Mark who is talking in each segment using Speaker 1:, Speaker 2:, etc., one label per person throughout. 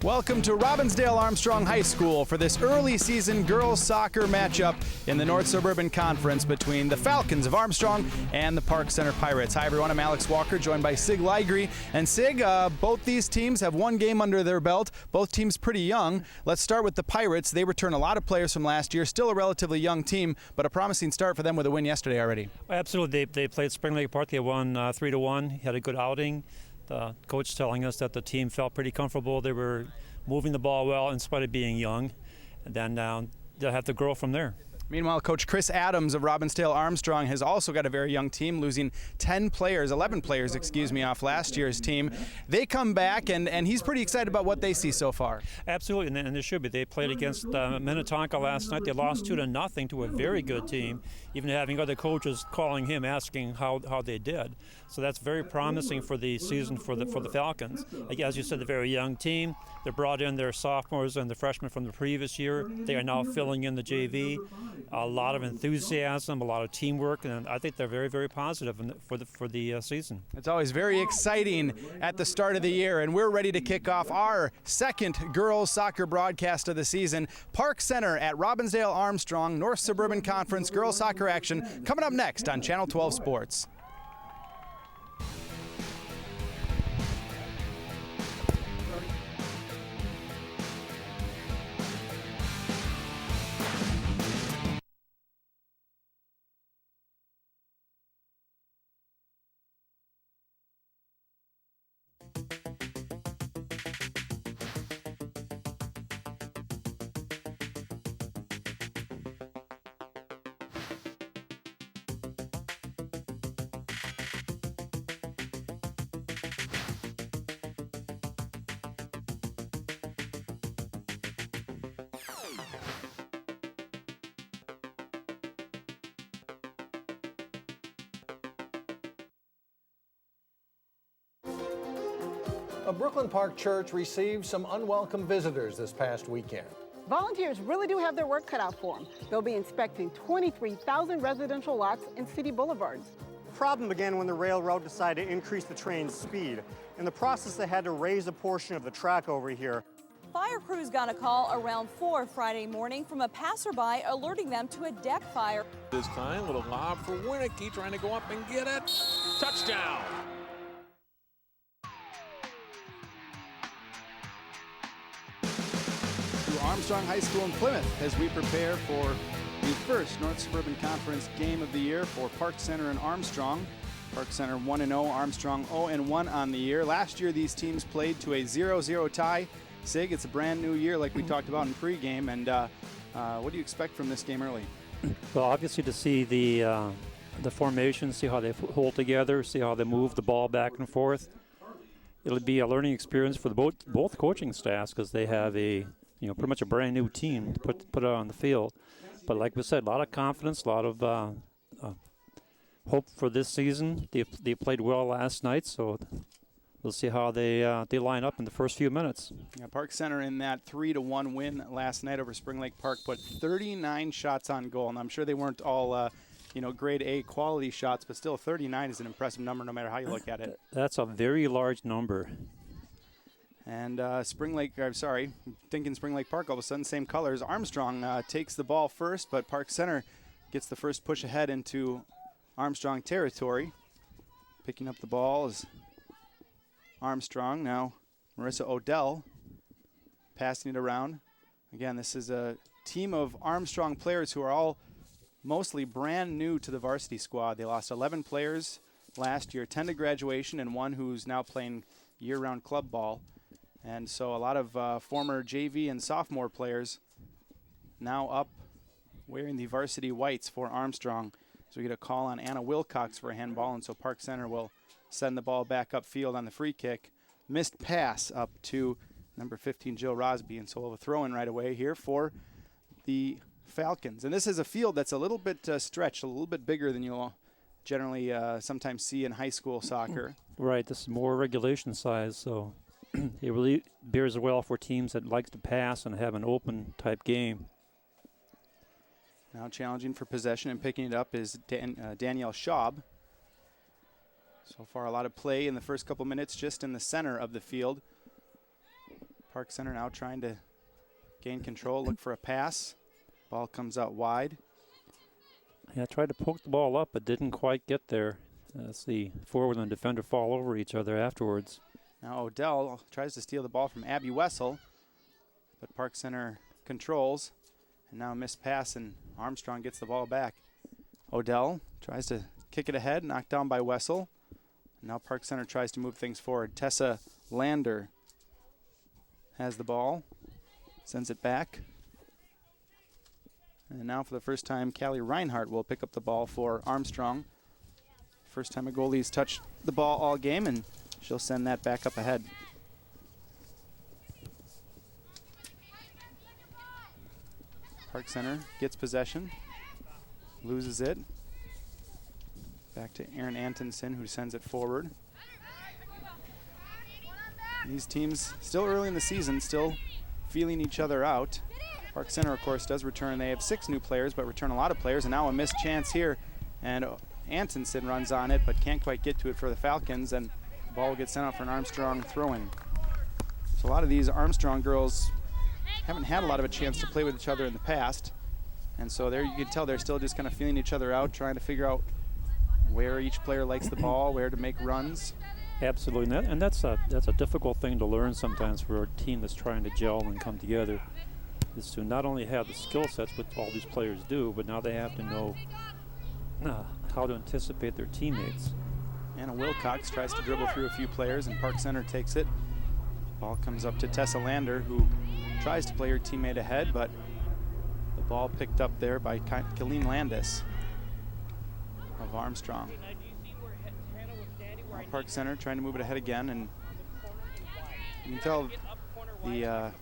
Speaker 1: Welcome to Robbinsdale Armstrong High School for this early season girls soccer matchup in the North Suburban Conference between the Falcons of Armstrong and the Park Center Pirates. Hi everyone, I'm Alex Walker, joined by Sig Ligry. And Sig, both these teams have one game under their belt, both teams pretty young. Let's start with the Pirates. They return a lot of players from last year, still a relatively young team, but a promising start for them with a win yesterday already.
Speaker 2: Absolutely, they played Spring Lake Park, they won 3-1, had a good outing. The coach telling us that the team felt pretty comfortable. They were moving the ball well in spite of being young. And then they'll have to grow from there.
Speaker 1: Meanwhile, Coach Chris Adams of Robbinsdale Armstrong has also got a very young team, losing 11 players, off last year's team. They come back, and he's pretty excited about what they see so far.
Speaker 2: Absolutely, and they should be. They played against Minnetonka last night. They lost 2-0 to a very good team, even having other coaches calling him, asking how they did. So that's very promising for the season for the Falcons. As you said, a very young team. They brought in their sophomores and the freshmen from the previous year. They are now filling in the JV. A lot of enthusiasm, a lot of teamwork, and I think they're very, very positive for the season.
Speaker 1: It's always very exciting at the start of the year, and we're ready to kick off our second girls soccer broadcast of the season. Park Center at Robbinsdale Armstrong, North Suburban Conference girls soccer action coming up next on Channel 12 Sports.
Speaker 3: A Brooklyn Park church received some unwelcome visitors this past weekend.
Speaker 4: Volunteers really do have their work cut out for them. They'll be inspecting 23,000 residential lots and city boulevards.
Speaker 5: The problem began when the railroad decided to increase the train's speed. In the process, they had to raise a portion of the track over here.
Speaker 6: Fire crews got a call around 4 Friday morning from a passerby alerting them to a deck fire.
Speaker 7: This time, little lob for Winnicky, trying to go up and get it. Touchdown!
Speaker 1: Armstrong High School in Plymouth as we prepare for the first North Suburban Conference game of the year for Park Center and Armstrong. Park Center 1-0, Armstrong 0-1 on the year. Last year these teams played to a 0-0 tie. Sig, it's a brand new year like we talked about in pregame, and what do you expect from this game early?
Speaker 2: Well, obviously to see the formation, see how they hold together, see how they move the ball back and forth. It'll be a learning experience for both coaching staffs because they have pretty much a brand new team to put out on the field. But like we said, a lot of confidence, a lot of hope for this season. They played well last night, so we'll see how they line up in the first few minutes.
Speaker 1: Yeah, Park Center in that 3-1 win last night over Spring Lake Park put 39 shots on goal, and I'm sure they weren't all grade A quality shots, but still 39 is an impressive number no matter how you look at it.
Speaker 2: That's a very large number.
Speaker 1: And Spring Lake Park, all of a sudden, same colors. Armstrong takes the ball first, but Park Center gets the first push ahead into Armstrong territory. Picking up the ball is Armstrong. Now Marissa Odell passing it around. Again, this is a team of Armstrong players who are all mostly brand new to the varsity squad. They lost 11 players last year, 10 to graduation, and one who's now playing year-round club ball. And so a lot of former JV and sophomore players now up wearing the varsity whites for Armstrong. So we get a call on Anna Wilcox for a handball, and so Park Center will send the ball back upfield on the free kick. Missed pass up to number 15, Jill Rosby, and so we'll have a throw-in right away here for the Falcons. And this is a field that's a little bit stretched, a little bit bigger than you'll generally sometimes see in high school soccer.
Speaker 2: Right, this is more regulation size, so it really bears well for teams that like to pass and have an open type game.
Speaker 1: Now challenging for possession and picking it up is Danielle Schaub. So far a lot of play in the first couple minutes just in the center of the field. Park Center now trying to gain control, look for a pass. Ball comes out wide.
Speaker 2: Yeah, tried to poke the ball up, but didn't quite get there. As the forward and defender fall over each other afterwards.
Speaker 1: Now Odell tries to steal the ball from Abby Wessel, but Park Center controls, and now a missed pass, and Armstrong gets the ball back. Odell tries to kick it ahead, knocked down by Wessel. Now Park Center tries to move things forward. Tessa Lander has the ball, sends it back. And now for the first time, Callie Reinhardt will pick up the ball for Armstrong. First time a goalie's touched the ball all game, and she'll send that back up ahead. Park Center gets possession, loses it. Back to Erin Antonsen, who sends it forward. These teams still early in the season, still feeling each other out. Park Center, of course, does return. They have 6 new players, but return a lot of players, and now a missed chance here. And Antonsen runs on it, but can't quite get to it for the Falcons, and the ball will get sent out for an Armstrong throw-in. So a lot of these Armstrong girls haven't had a lot of a chance to play with each other in the past, and so there you can tell they're still just kind of feeling each other out, trying to figure out where each player likes the ball, where to make runs.
Speaker 2: Absolutely, and that's a difficult thing to learn sometimes for a team that's trying to gel and come together, is to not only have the skill sets, which all these players do, but now they have to know how to anticipate their teammates.
Speaker 1: Anna Wilcox tries to dribble through a few players, and Park Center takes it. Ball comes up to Tessa Lander, who tries to play her teammate ahead, but the ball picked up there by Colleen Landis of Armstrong. Now Park Center trying to move it ahead again, and you can tell the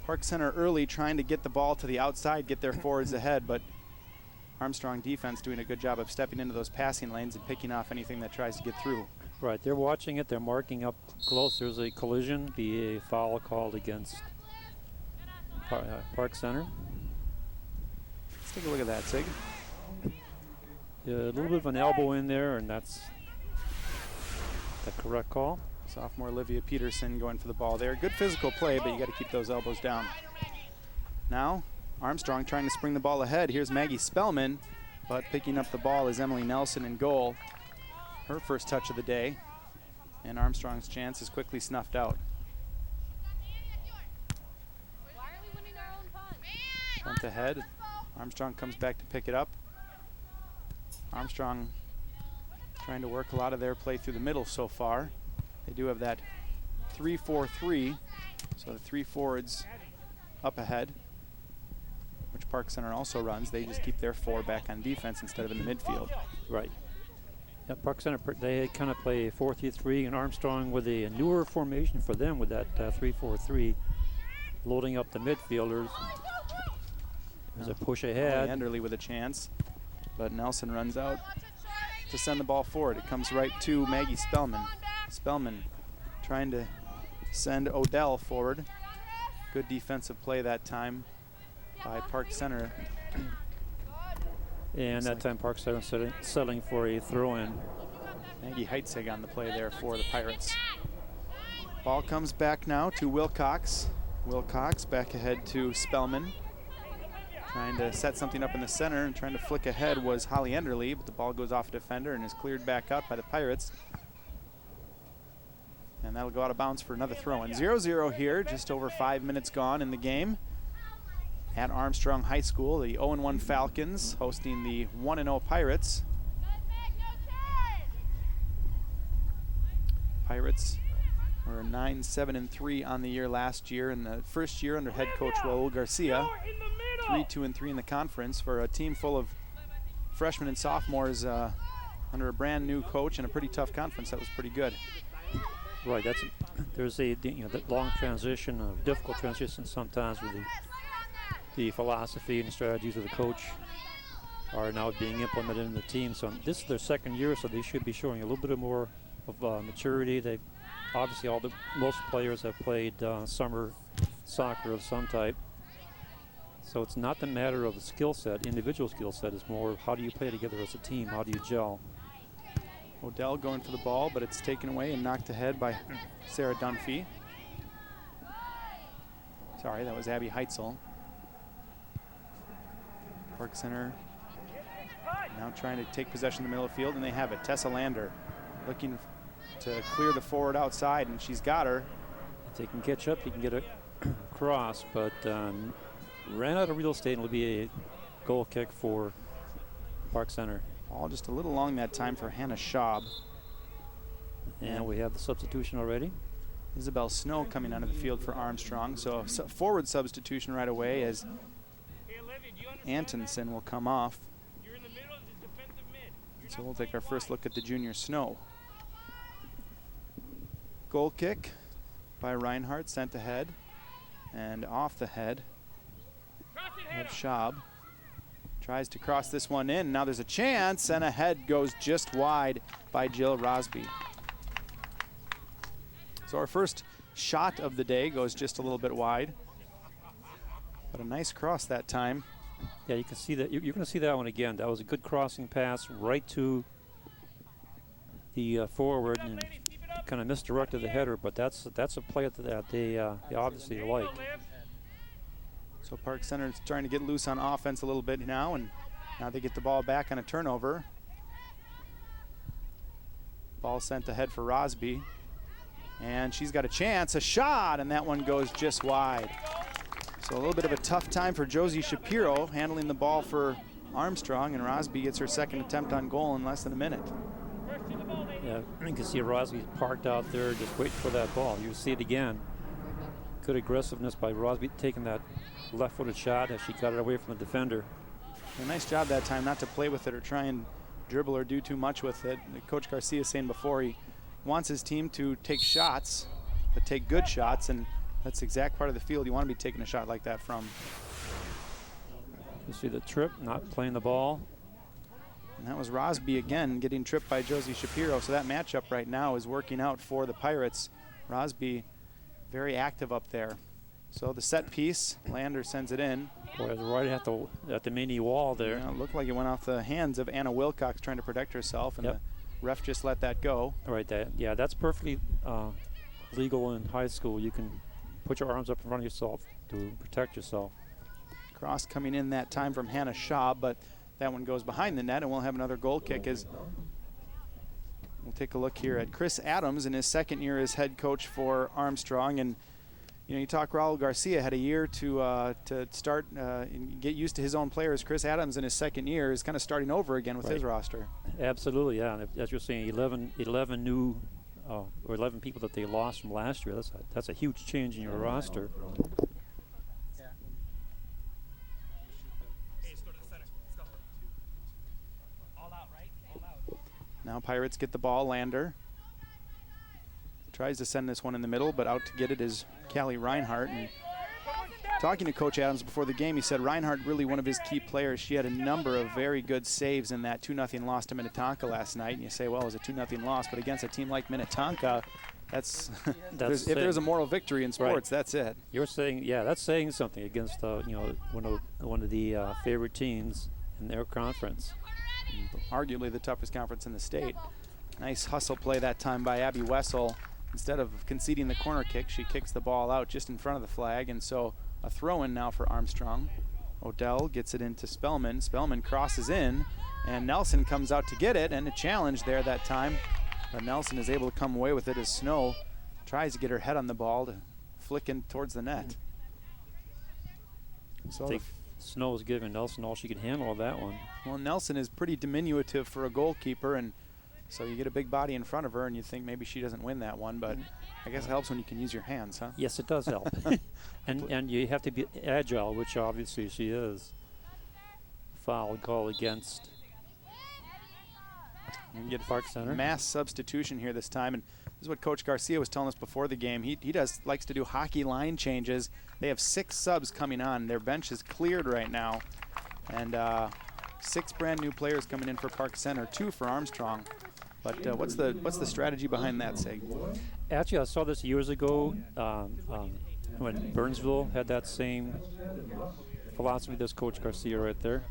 Speaker 1: Park Center early trying to get the ball to the outside, get their forwards ahead, but Armstrong defense doing a good job of stepping into those passing lanes and picking off anything that tries to get through.
Speaker 2: Right, they're watching it, they're marking up close. There's a collision, be a foul called against Park Center.
Speaker 1: Let's take a look at that, Sig.
Speaker 2: Yeah, a little bit of an elbow in there, and that's the correct call.
Speaker 1: Sophomore Olivia Peterson going for the ball there. Good physical play, but you got to keep those elbows down. Now Armstrong trying to spring the ball ahead. Here's Maggie Spellman, but picking up the ball is Emily Nelson in goal. Her first touch of the day, and Armstrong's chance is quickly snuffed out. Punt ahead. Armstrong comes back to pick it up. Armstrong trying to work a lot of their play through the middle so far. They do have that 3-4-3, so the 3 forwards up ahead, which Park Center also runs. They just keep their 4 back on defense instead of in the midfield.
Speaker 2: Right. Yeah, Park Center, they kind of play a 4-3-3, and Armstrong with a newer formation for them with that 3-4-3, loading up the midfielders. There's a push ahead.
Speaker 1: Enderly with a chance, but Nelson runs out to send the ball forward. It comes right to Maggie Spellman. Spellman trying to send Odell forward. Good defensive play that time by Park Center.
Speaker 2: And that time Park Center settling for a throw-in.
Speaker 1: Maggie Heitzig on the play there for the Pirates. Ball comes back now to Wilcox. Wilcox back ahead to Spellman. Trying to set something up in the center and trying to flick ahead was Holly Enderly, but the ball goes off a defender and is cleared back out by the Pirates. And that'll go out of bounds for another throw-in. 0-0 here, just over 5 minutes gone in the game. At Armstrong High School, the 0-1 Falcons hosting the 1-0 Pirates. Pirates were 9-7-3 on the year last year, in the first year under head coach Raul Garcia. 3-2-3 in the conference for a team full of freshmen and sophomores under a brand new coach and a pretty tough conference. That was pretty good.
Speaker 2: Right, there's a that long transition, a difficult transition sometimes with the philosophy and strategies of the coach are now being implemented in the team. So this is their second year, so they should be showing a little bit more of maturity. They obviously most players have played summer soccer of some type. So it's not the matter of the skill set, individual skill set. It's more how do you play together as a team? How do you gel?
Speaker 1: Odell going for the ball, but it's taken away and knocked ahead by Sarah Dunphy. Sorry, that was Abby Heitzel. Park Center now trying to take possession of the middle of the field, and they have it. Tessa Lander looking to clear the forward outside, and she's got her.
Speaker 2: If they can catch up, he can get a cross, but ran out of real estate, and it'll be a goal kick for Park Center.
Speaker 1: All just a little long that time for Hannah Schaub.
Speaker 2: And we have the substitution already.
Speaker 1: Isabel Snow coming onto the field for Armstrong. So forward substitution right away as Antonsen will come off. So we'll take our first look at the junior Snow. Goal kick by Reinhardt, sent ahead and off the head of Schaub. Tries to cross this one in. Now there's a chance, and a head goes just wide by Jill Rosby. So our first shot of the day goes just a little bit wide. But a nice cross that time.
Speaker 2: Yeah, you can see that. You're going to see that one again. That was a good crossing pass right to the forward, and kind of misdirected the header, but that's a play that they obviously like.
Speaker 1: So Park Center is trying to get loose on offense a little bit now, and now they get the ball back on a turnover. Ball sent ahead for Rosby, and she's got a chance, a shot, and that one goes just wide. So a little bit of a tough time for Josie Shapiro handling the ball for Armstrong, and Rosby gets her second attempt on goal in less than a minute.
Speaker 2: Yeah, you can see Rosby parked out there just waiting for that ball. You see it again. Good aggressiveness by Rosby taking that left-footed shot as she got it away from the defender.
Speaker 1: A nice job that time not to play with it or try and dribble or do too much with it. Coach Garcia saying before he wants his team to take shots, but take good shots, and that's the exact part of the field you want to be taking a shot like that from.
Speaker 2: You see the trip, not playing the ball.
Speaker 1: And that was Rosby again getting tripped by Josie Shapiro. So that matchup right now is working out for the Pirates. Rosby very active up there. So the set piece, Lander sends it in.
Speaker 2: Boy, it was right at the mini wall there.
Speaker 1: Yeah, it looked like it went off the hands of Anna Wilcox trying to protect herself, and
Speaker 2: yep.
Speaker 1: The ref just let that go.
Speaker 2: Right, yeah, that's perfectly legal in high school. You can put your arms up in front of yourself to protect yourself.
Speaker 1: Cross coming in that time from Hannah Schaub, but that one goes behind the net, and we'll have another goal kick. As we'll take a look here at Chris Adams in his second year as head coach for Armstrong. And you know, you talk Raul Garcia had a year to start and get used to his own players. Chris Adams in his second year is kind of starting over again with his roster.
Speaker 2: Absolutely, yeah. And as you're saying, 11 new or 11 people that they lost from last year. That's a huge change in your roster.
Speaker 1: Now Pirates get the ball. Lander tries to send this one in the middle, but out to get it is Callie Reinhardt. And talking to Coach Adams before the game, he said Reinhardt really one of his key players. She had a number of very good saves in that 2-0 loss to Minnetonka last night. And you say, well, it was a 2-0 loss, but against a team like Minnetonka, that's if there's a moral victory in sports, that's it.
Speaker 2: You're saying, yeah, that's saying something against one of the favorite teams in their conference.
Speaker 1: Arguably the toughest conference in the state. Nice hustle play that time by Abby Wessel. Instead of conceding the corner kick, she kicks the ball out just in front of the flag, and so a throw-in now for Armstrong. Odell gets it into Spellman. Spellman crosses in, and Nelson comes out to get it, and a challenge there that time. But Nelson is able to come away with it as Snow tries to get her head on the ball to flick in towards the net. So
Speaker 2: Snow is giving Nelson all she can handle of that one.
Speaker 1: Well, Nelson is pretty diminutive for a goalkeeper, and so you get a big body in front of her and you think maybe she doesn't win that one, but I guess it helps when you can use your hands, huh?
Speaker 2: Yes, it does help. and you have to be agile, which obviously she is. Foul call against Park Center.
Speaker 1: Mass substitution here this time, and this is what Coach Garcia was telling us before the game. He likes to do hockey line changes. They have 6 subs coming on. Their bench is cleared right now, and 6 brand new players coming in for Park Center, 2 for Armstrong. But what's the strategy behind that, Sig?
Speaker 2: Actually, I saw this years ago when Burnsville had that same philosophy. There's Coach Garcia right there.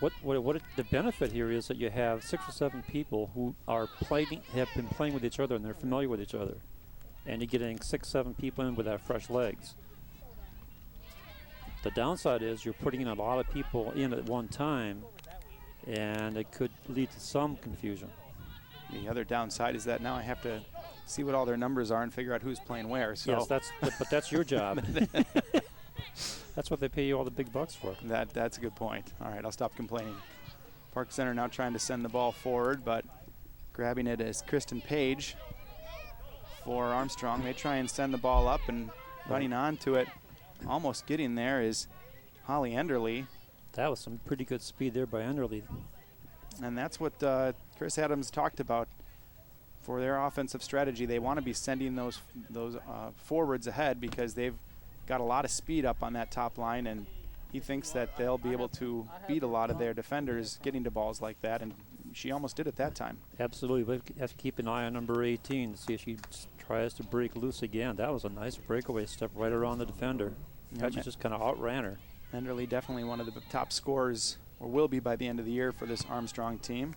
Speaker 2: What the benefit here is that you have 6 or 7 people who have been playing with each other and they're familiar with each other, and you're getting 6, 7 people in with fresh legs. The downside is you're putting in a lot of people in at one time, and it could lead to some confusion.
Speaker 1: The other downside is that now I have to see what all their numbers are and figure out who's playing where. So
Speaker 2: yes, but that's your job. That's what they pay you all the big bucks for.
Speaker 1: That's a good point. All right, I'll stop complaining. Park Center now trying to send the ball forward, but grabbing it is Kristen Page for Armstrong. They try and send the ball up, and running onto it, almost getting there, is Holly Enderle.
Speaker 2: That was some pretty good speed there by Enderle.
Speaker 1: And that's what Chris Adams talked about for their offensive strategy. They want to be sending those forwards ahead because they've got a lot of speed up on that top line, and he thinks that they'll be able to beat a lot of their defenders getting to balls like that, and she almost did it that time.
Speaker 2: Absolutely. We have to keep an eye on number 18 to see if she tries to break loose again. That was a nice breakaway step right around the defender. She just kind of outran her.
Speaker 1: Enderle definitely one of the top scorers, or will be by the end of the year, for this Armstrong team.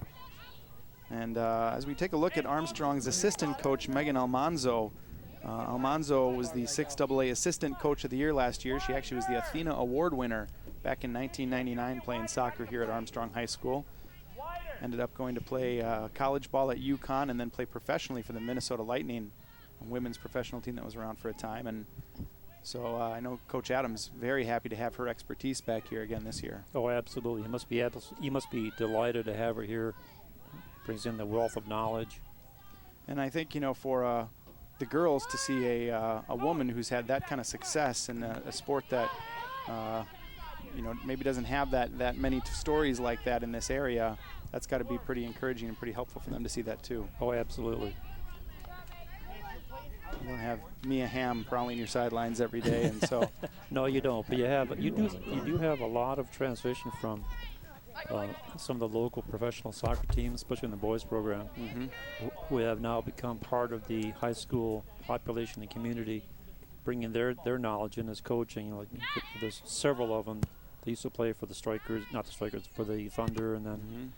Speaker 1: And as we take a look at Armstrong's assistant coach, Megan Almanzo, Almanzo was the 6AA Assistant Coach of the Year last year. She actually was the Athena Award winner back in 1999 playing soccer here at Armstrong High School. Ended up going to play college ball at UConn and then play professionally for the Minnesota Lightning, a women's professional team that was around for a time. And so I know Coach Adams very happy to have her expertise back here again this year.
Speaker 2: Oh, absolutely. He must be delighted to have her here. Brings in the wealth of knowledge.
Speaker 1: And I think, you know, for the girls to see a woman who's had that kind of success in a sport that, you know, maybe doesn't have that many stories like that in this area, that's got to be pretty encouraging and pretty helpful for them to see that too.
Speaker 2: Oh, absolutely.
Speaker 1: You don't have Mia Hamm prowling your sidelines every day, and so.
Speaker 2: No, you don't. But you do have a lot of transition from some of the local professional soccer teams, especially in the boys program, who have now become part of the high school population and community, bringing their knowledge in as coaching. Like, there's several of them. They used to play for the Strikers, not the Strikers, for the Thunder, and then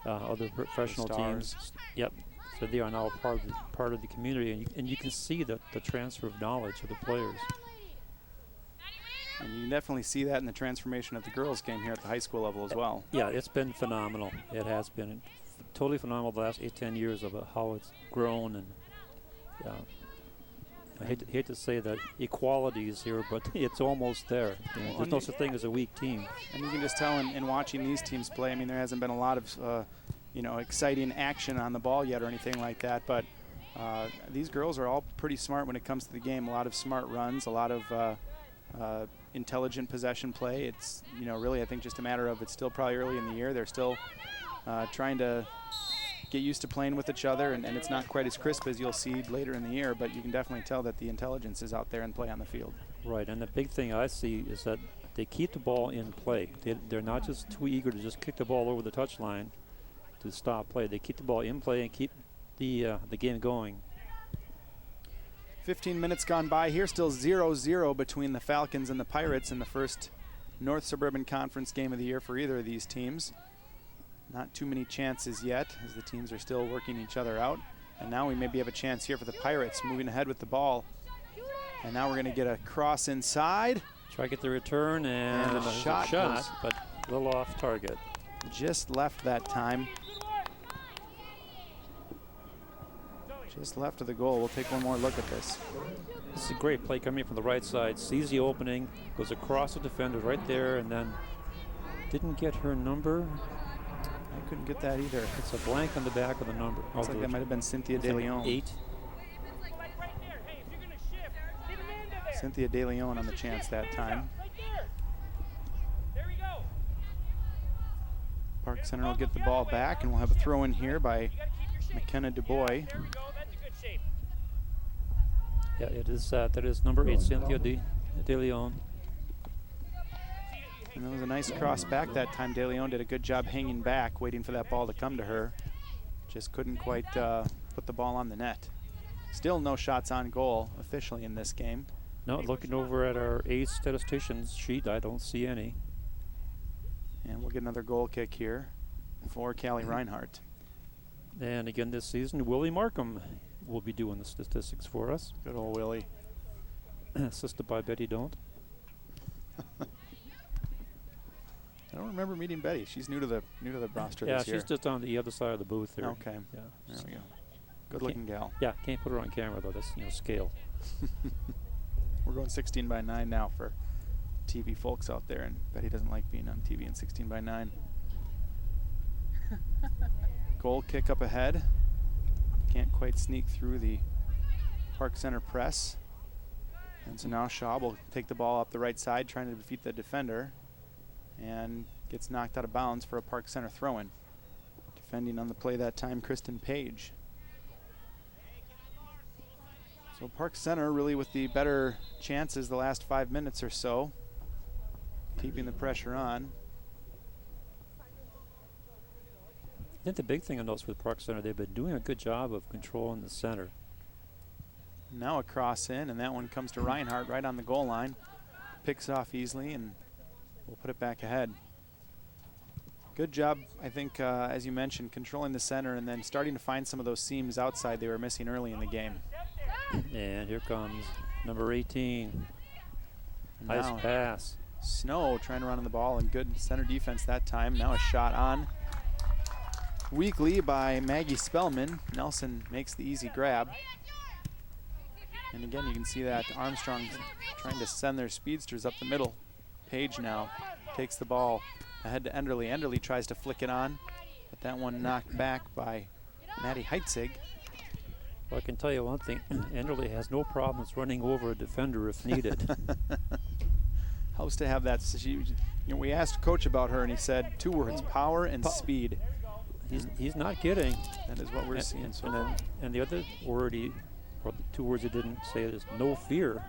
Speaker 2: other professional teams. Yep. So they are now part of the community, and you can see the transfer of knowledge of the players.
Speaker 1: And you can definitely see that in the transformation of the girls game here at the high school level as well.
Speaker 2: Yeah, it's been phenomenal. It has been totally phenomenal the last 8-10 years of how it's grown. And I hate to say that equality is here, but it's almost there. You know, there's no such thing as a weak team.
Speaker 1: And you can just tell in watching these teams play, I mean, there hasn't been a lot of you know, exciting action on the ball yet or anything like that, but these girls are all pretty smart when it comes to the game. A lot of smart runs, a lot of intelligent possession play. It's, you know, really I think just a matter of, it's still probably early in the year. They're still trying to get used to playing with each other, and it's not quite as crisp as you'll see later in the year, but you can definitely tell that the intelligence is out there and play on the field.
Speaker 2: Right, and the big thing I see is that they keep the ball in play. They're not just too eager to just kick the ball over the touchline to stop play. They keep the ball in play and keep the game going.
Speaker 1: 15 minutes gone by here, still 0-0 between the Falcons and the Pirates in the first North Suburban Conference game of the year for either of these teams. Not too many chances yet, as the teams are still working each other out. And now we maybe have a chance here for the Pirates, moving ahead with the ball. And now we're going to get a cross inside.
Speaker 2: Try to get the return, and
Speaker 1: a shot,
Speaker 2: but a little off target.
Speaker 1: Just left that time. Just left of the goal. We'll take one more look at this.
Speaker 2: This is a great play coming from the right side. Sees the opening, goes across the defender right there, and then didn't get her number.
Speaker 1: I couldn't get that either.
Speaker 2: It's a blank on the back of the number.
Speaker 1: Looks like that might have been Cynthia De Leon.
Speaker 2: 8.
Speaker 1: Cynthia De Leon on the chance that time. Park Center will get the ball back, and we'll have a throw in here by McKenna DuBois.
Speaker 2: Yeah, it is. That is number 8, Cynthia De Leon.
Speaker 1: And it was a nice cross back that time. De Leon did a good job hanging back, waiting for that ball to come to her. Just couldn't quite put the ball on the net. Still no shots on goal officially in this game.
Speaker 2: No, looking over at our ace statisticians sheet, I don't see any.
Speaker 1: And we'll get another goal kick here for Callie Reinhardt.
Speaker 2: And again this season, Willie Markham will be doing the statistics for us.
Speaker 1: Good old Willie.
Speaker 2: Assisted by Betty Don't.
Speaker 1: I don't remember meeting Betty. She's new to the roster
Speaker 2: Yeah,
Speaker 1: this year.
Speaker 2: she's just on the other side of the booth there.
Speaker 1: Okay.
Speaker 2: Yeah.
Speaker 1: There we go. Good-looking gal.
Speaker 2: Yeah, can't put her on camera though. That's scale.
Speaker 1: We're going 16 by 9 now for TV folks out there, and Betty doesn't like being on TV in 16 by 9. Goal kick up ahead. Can't quite sneak through the Park Center press. And so now Shaw will take the ball up the right side, trying to defeat the defender, and gets knocked out of bounds for a Park Center throw-in. Defending on the play that time, Kristen Page. So Park Center really with the better chances the last 5 minutes or so, keeping the pressure on.
Speaker 2: I think the big thing I noticed with Park Center, they've been doing a good job of controlling the center.
Speaker 1: Now a cross in, and that one comes to Reinhardt right on the goal line. Picks it off easily, and we'll put it back ahead. Good job, I think, as you mentioned, controlling the center and then starting to find some of those seams outside they were missing early in the game.
Speaker 2: And here comes number 18. Nice pass.
Speaker 1: Snow trying to run on the ball, and good center defense that time. Now a shot on. Weakly by Maggie Spellman. Nelson makes the easy grab. And again, you can see that Armstrong trying to send their speedsters up the middle. Page now takes the ball ahead to Enderle. Enderle tries to flick it on, but that one knocked back by Maddie Heitzig.
Speaker 2: Well, I can tell you one thing. Enderle has no problems running over a defender if needed.
Speaker 1: Helps to have that. We asked Coach about her, and he said 2 words: power and speed.
Speaker 2: He's not kidding.
Speaker 1: That is what we're seeing. So
Speaker 2: and the other word or the 2 words he didn't say is no fear.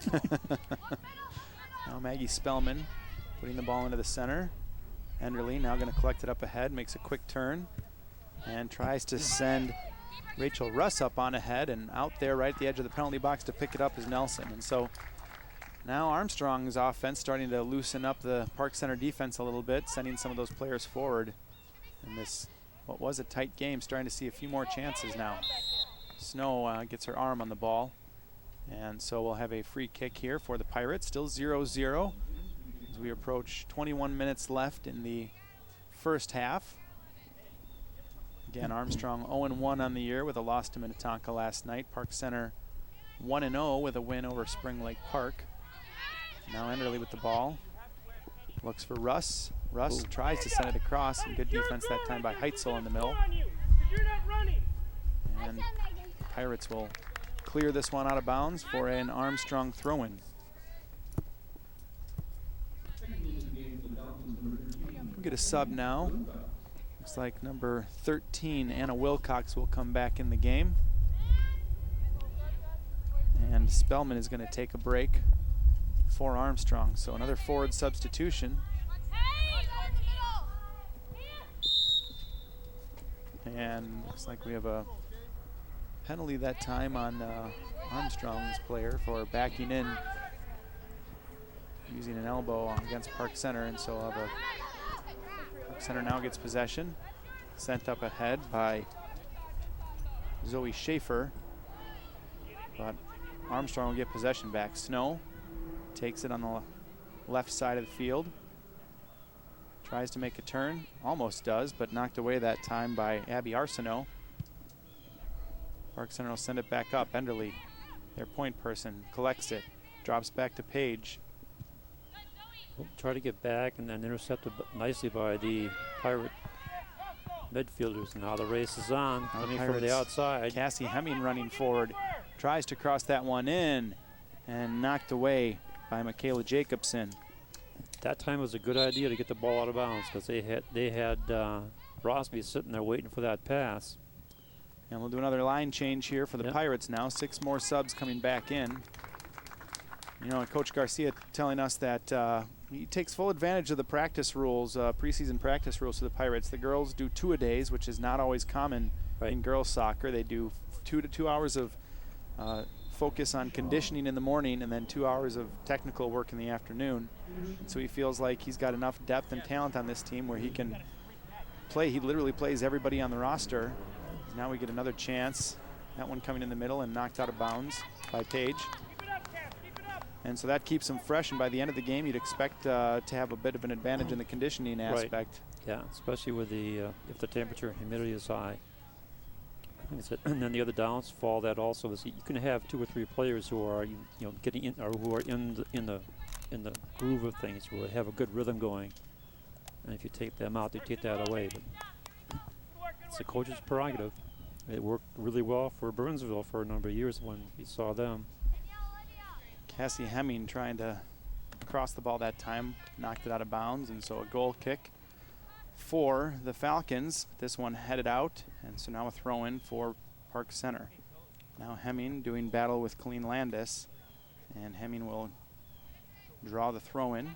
Speaker 1: Now Maggie Spellman putting the ball into the center. Enderle now going to collect it up ahead, makes a quick turn, and tries to send Rachel Russ up on ahead, and out there right at the edge of the penalty box to pick it up is Nelson. And so now Armstrong's offense starting to loosen up the Park Center defense a little bit, sending some of those players forward. In this, what was a tight game, starting to see a few more chances now. Snow gets her arm on the ball, and so we'll have a free kick here for the Pirates. Still 0-0 as we approach 21 minutes left in the first half. Again, Armstrong 0-1 on the year with a loss to Minnetonka last night. Park Center 1-0 with a win over Spring Lake Park. Now Enderle with the ball. Looks for Russ. Russ tries to send it across, and good defense that time by Heitzel in the middle. And Pirates will clear this one out of bounds for an Armstrong throw-in. We'll get a sub now. Looks like number 13, Anna Wilcox, will come back in the game. And Spellman is going to take a break for Armstrong. So another forward substitution. And looks like we have a penalty that time on Armstrong's player for backing in, using an elbow against Park Center, and so Park Center now gets possession, sent up ahead by Zoe Schaefer, but Armstrong will get possession back. Snow takes it on the left side of the field, tries to make a turn, almost does, but knocked away that time by Abby Arsenault. Park Center will send it back up. Enderle, their point person, collects it, drops back to Page.
Speaker 2: Try to get back and then intercepted nicely by the Pirate midfielders. Now the race is on, coming from the outside.
Speaker 1: Cassie Hemming running forward, tries to cross that one in, and knocked away by Michaela Jacobson.
Speaker 2: That time was a good idea to get the ball out of bounds, because they had Rosby sitting there waiting for that pass.
Speaker 1: And we'll do another line change here for the Pirates now. 6 more subs coming back in. You know, Coach Garcia telling us that he takes full advantage of the practice rules, preseason practice rules for the Pirates. The girls do 2-a-days, which is not always common in girls soccer. They do 2 hours of focus on conditioning in the morning and then 2 hours of technical work in the afternoon. And so he feels like he's got enough depth and talent on this team where he can play. He literally plays everybody on the roster. Now we get another chance. That one coming in the middle and knocked out of bounds by Page. And so that keeps them fresh, and by the end of the game, you'd expect to have a bit of an advantage in the conditioning aspect.
Speaker 2: Right. Yeah, especially with the if the temperature and humidity is high. And then the other downfall that also is you can have 2 or 3 players who are getting in or who are in the groove of things, who have a good rhythm going. And if you take them out, they take that away. But it's the coach's prerogative. It worked really well for Burnsville for a number of years when we saw them.
Speaker 1: Cassie Hemming trying to cross the ball that time, knocked it out of bounds, and so a goal kick for the Falcons. This one headed out, and so now a throw in for Park Center. Now Hemming doing battle with Colleen Landis, and Hemming will draw the throw in.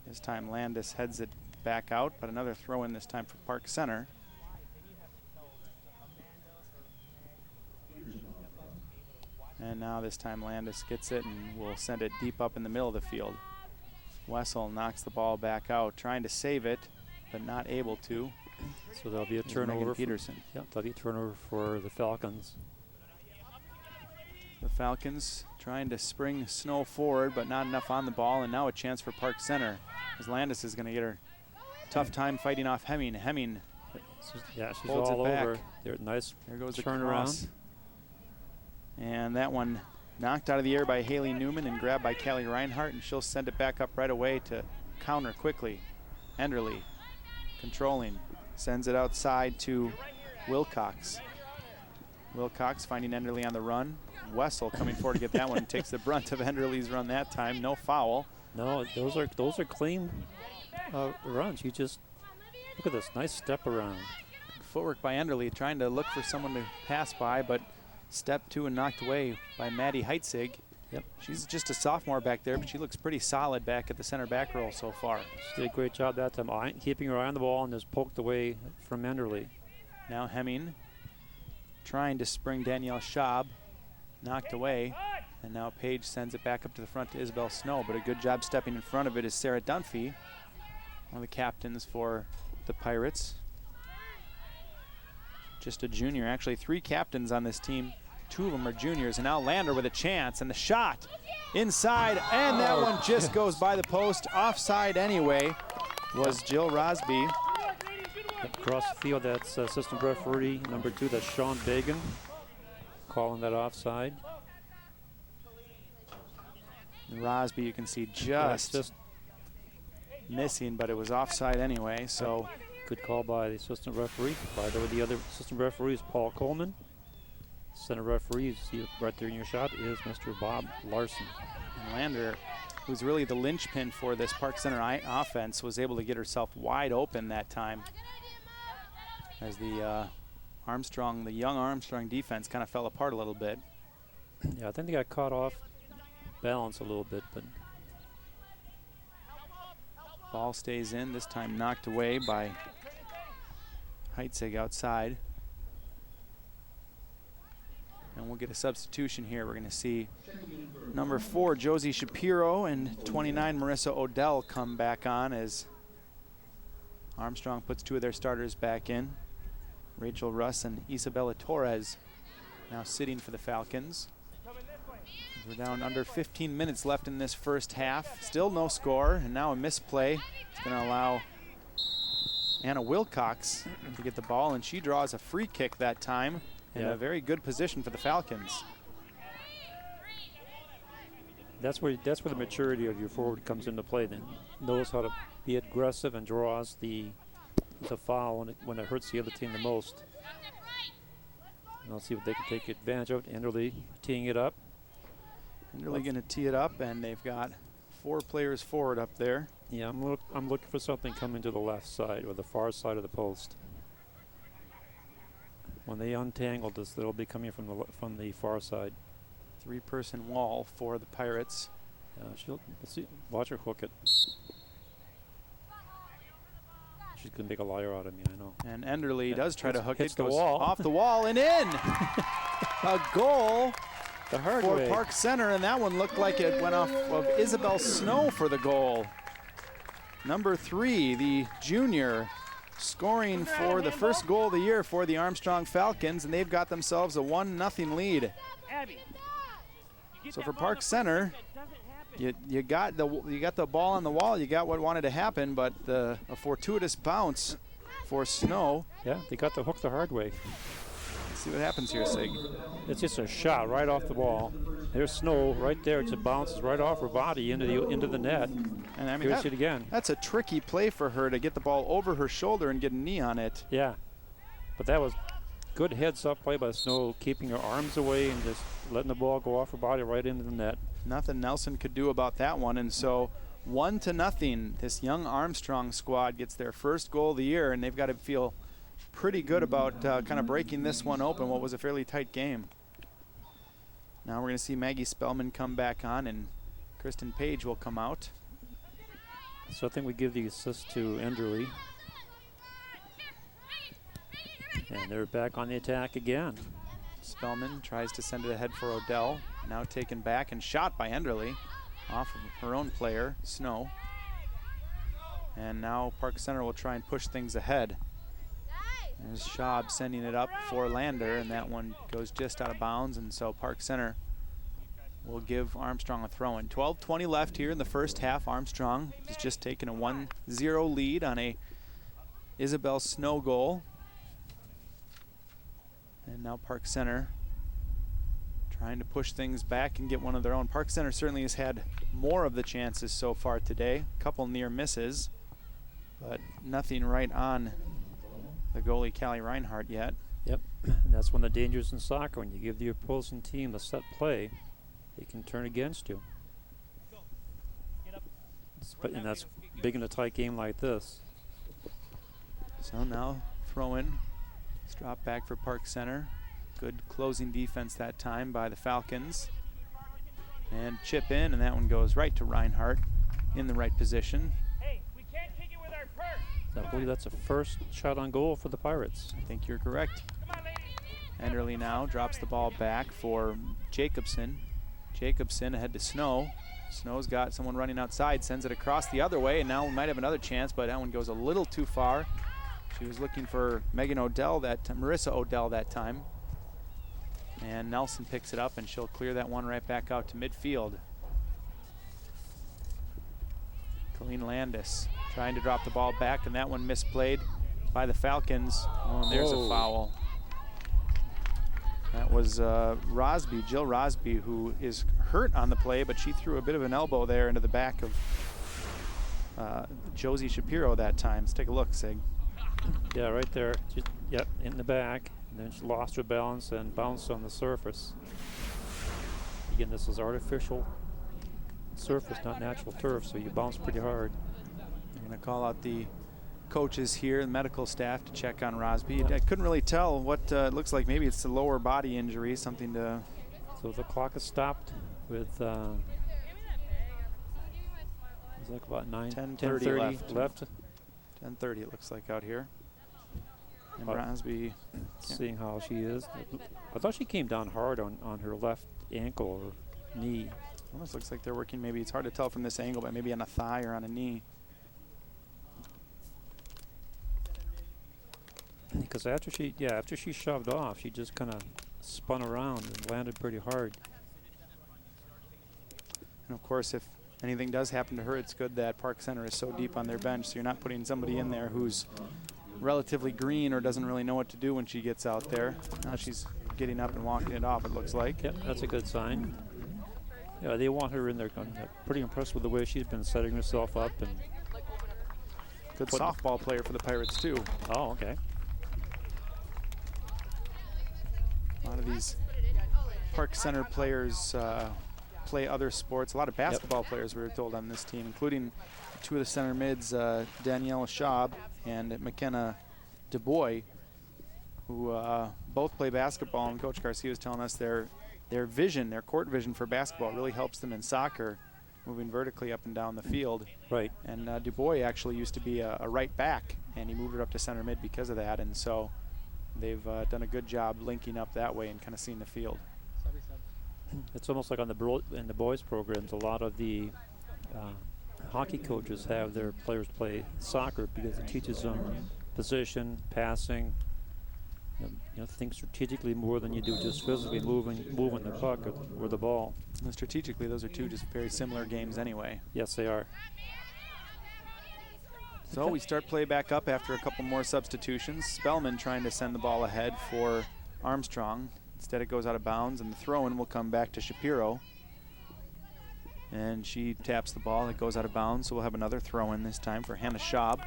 Speaker 1: This time Landis heads it back out, but another throw in this time for Park Center. And now this time Landis gets it and will send it deep up in the middle of the field. Wessel knocks the ball back out, trying to save it, but not able to.
Speaker 2: So there'll be a turnover.
Speaker 1: Peterson.
Speaker 2: Yeah, there'll be a turnover for the Falcons.
Speaker 1: The Falcons trying to spring Snow forward, but not enough on the ball, and now a chance for Park Center, as Landis is going to get her tough time fighting off Hemming. Hemming
Speaker 2: she's
Speaker 1: holds
Speaker 2: all
Speaker 1: it back.
Speaker 2: over. Nice
Speaker 1: there goes the
Speaker 2: turnaround.
Speaker 1: cross. And that one knocked out of the air by Haley Newman and grabbed by Callie Reinhardt, and she'll send it back up right away to counter quickly. Enderle controlling, sends it outside to Wilcox. Wilcox finding Enderle on the run. Wessel coming forward to get that one and takes the brunt of Enderle's run that time. No foul.
Speaker 2: No, those are clean runs. You just look at this nice step around.
Speaker 1: Footwork by Enderle, trying to look for someone to pass by, but stepped to and knocked away by Maddie Heitzig.
Speaker 2: Yep.
Speaker 1: She's just a sophomore back there, but she looks pretty solid back at the center back role so far.
Speaker 2: She did a great job that time, keeping her eye on the ball and just poked away from Enderle.
Speaker 1: Now Hemming trying to spring Danielle Schaub, knocked away, and now Page sends it back up to the front to Isabel Snow, but a good job stepping in front of it is Sarah Dunphy, one of the captains for the Pirates. Just a junior, actually 3 captains on this team. 2 of them are juniors, and now Lander with a chance, and the shot inside, and that one just goes by the post. Offside anyway was Jill Rosby.
Speaker 2: Across the field, that's assistant referee number 2, that's Sean Bagan, calling that offside.
Speaker 1: And Rosby, you can see just missing, but it was offside anyway, so.
Speaker 2: Good call by the assistant referee. By the way, the other assistant referee is Paul Coleman. Center referee, you see it right there in your shot, is Mr. Bob Larson.
Speaker 1: And Lander, who's really the linchpin for this Park Center offense, was able to get herself wide open that time, as the Armstrong, the young Armstrong defense kind of fell apart a little bit.
Speaker 2: Yeah, I think they got caught off balance a little bit, but
Speaker 1: ball stays in, this time knocked away by Heitzig outside. And we'll get a substitution here. We're going to see number 4, Josie Shapiro, and 29, Marissa Odell come back on as Armstrong puts 2 of their starters back in. Rachel Russ and Isabella Torres now sitting for the Falcons. We're down under 15 minutes left in this first half. Still no score, and now a misplay. It's going to allow Anna Wilcox to get the ball, and she draws a free kick that time in a very good position for the Falcons.
Speaker 2: That's where the maturity of your forward comes into play. Then knows how to be aggressive and draws the foul when it hurts the other team the most. And I'll see what they can take advantage of. Enderle teeing it up.
Speaker 1: Enderle going to tee it up, and they've got 4 players forward up there.
Speaker 2: Yeah, I'm looking for something coming to the left side or the far side of the post. When they untangle this, they'll be coming from the far side.
Speaker 1: 3-person wall for the Pirates.
Speaker 2: Let's see, watch her hook it. She's going to make a liar out of me, I know.
Speaker 1: And Enderle does try to hook it.
Speaker 2: The
Speaker 1: goes
Speaker 2: wall.
Speaker 1: off the wall and in. A goal
Speaker 2: the hard
Speaker 1: for
Speaker 2: way.
Speaker 1: Park Center, and that one looked like it went off of Isabel Snow for the goal. Number 3, the junior, scoring for the first goal of the year for the Armstrong Falcons, and they've got themselves a 1-0 lead. So for Park Center, you got the ball on the wall. You got what wanted to happen, but a fortuitous bounce for Snow.
Speaker 2: Yeah, they got the hook the hard way.
Speaker 1: Let's see what happens here, Sig.
Speaker 2: It's just a shot right off the ball. There's Snow right there. It just bounces right off her body into the net.
Speaker 1: And I mean,
Speaker 2: Here's it again.
Speaker 1: That's a tricky play for her to get the ball over her shoulder and get a knee on it.
Speaker 2: Yeah, but that was good heads-up play by Snow, keeping her arms away and just letting the ball go off her body right into the net.
Speaker 1: Nothing Nelson could do about that one, and so 1-0. This young Armstrong squad gets their first goal of the year, and they've got to feel pretty good about kind of breaking this one open, what was a fairly tight game. Now we're going to see Maggie Spellman come back on, and Kristen Page will come out.
Speaker 2: So I think we give the assist to Enderly. And they're back on the attack again.
Speaker 1: Spellman tries to send it ahead for Odell. Now taken back and shot by Enderly off of her own player, Snow. And now Park Center will try and push things ahead. There's Schaub sending it up for Lander, and that one goes just out of bounds, and so Park Center will give Armstrong a throw-in. 12:20 left here in the first half. Armstrong has just taken a 1-0 lead on a Isabel Snow goal. And now Park Center trying to push things back and get one of their own. Park Center certainly has had more of the chances so far today. A couple near misses, but nothing right on the goalie, Callie Reinhardt, yet.
Speaker 2: Yep, and that's one of the dangers in soccer. When you give the opposing team the set play, they can turn against you. And that's big in a tight game like this.
Speaker 1: So now throw in. It's dropped back for Park Center. Good closing defense that time by the Falcons. And chip in, and that one goes right to Reinhardt in the right position.
Speaker 2: I believe that's a first shot on goal for the Pirates.
Speaker 1: I think you're correct. Enderly now drops the ball back for Jacobson. Jacobson ahead to Snow. Snow's got someone running outside, sends it across the other way, and now we might have another chance, but that one goes a little too far. She was looking for Megan Odell Marissa Odell that time. And Nelson picks it up, and she'll clear that one right back out to midfield. Colleen Landis trying to drop the ball back, and that one misplayed by the Falcons. Oh, and there's a foul. That was Rosby, Jill Rosby, who is hurt on the play, but she threw a bit of an elbow there into the back of Josie Shapiro that time. Let's take a look, Sig.
Speaker 2: Yeah, right there. Yep, in the back. And then she lost her balance and bounced on the surface. Again, this is artificial surface, not natural turf, so you bounce pretty hard.
Speaker 1: I'm going to call out the coaches here, the medical staff, to check on Rosby. I couldn't really tell what it looks like. Maybe it's a lower body injury, something to...
Speaker 2: So the clock is stopped with it's like about 10:30 left.
Speaker 1: 10:30 it looks like out here. And Rosby...
Speaker 2: Seeing how she is. I thought she came down hard on her left ankle or knee.
Speaker 1: Almost looks like they're working, maybe it's hard to tell from this angle, but maybe on a thigh or on a knee.
Speaker 2: Because after she shoved off, she just kind of spun around and landed pretty hard.
Speaker 1: And of course, if anything does happen to her, it's good that Park Center is so deep on their bench, so you're not putting somebody in there who's relatively green or doesn't really know what to do when she gets out there. Now she's getting up and walking it off, it looks like.
Speaker 2: Yep, that's a good sign. Yeah, they want her in there. Pretty impressed with the way she's been setting herself up. And
Speaker 1: good softball player for the Pirates, too.
Speaker 2: Oh, okay.
Speaker 1: A lot of these Park Center players play other sports. A lot of basketball players, we were told, on this team, including two of the center mids, Danielle Schaub and McKenna DuBois, who both play basketball. And Coach Garcia was telling us their vision, their court vision for basketball really helps them in soccer, moving vertically up and down the field.
Speaker 2: Right.
Speaker 1: And DuBois actually used to be a right back, and he moved it up to center mid because of that. And so they've done a good job linking up that way and kind of seeing the field.
Speaker 2: It's almost like in the boys programs, a lot of the hockey coaches have their players play soccer because it teaches them position, passing, think strategically more than you do just physically moving the puck or the ball.
Speaker 1: And strategically, those are two just very similar games anyway.
Speaker 2: Yes, they are.
Speaker 1: So we start play back up after a couple more substitutions. Spellman trying to send the ball ahead for Armstrong. Instead it goes out of bounds, and the throw-in will come back to Shapiro. And she taps the ball. It goes out of bounds, so we'll have another throw-in this time for Hannah Schaub.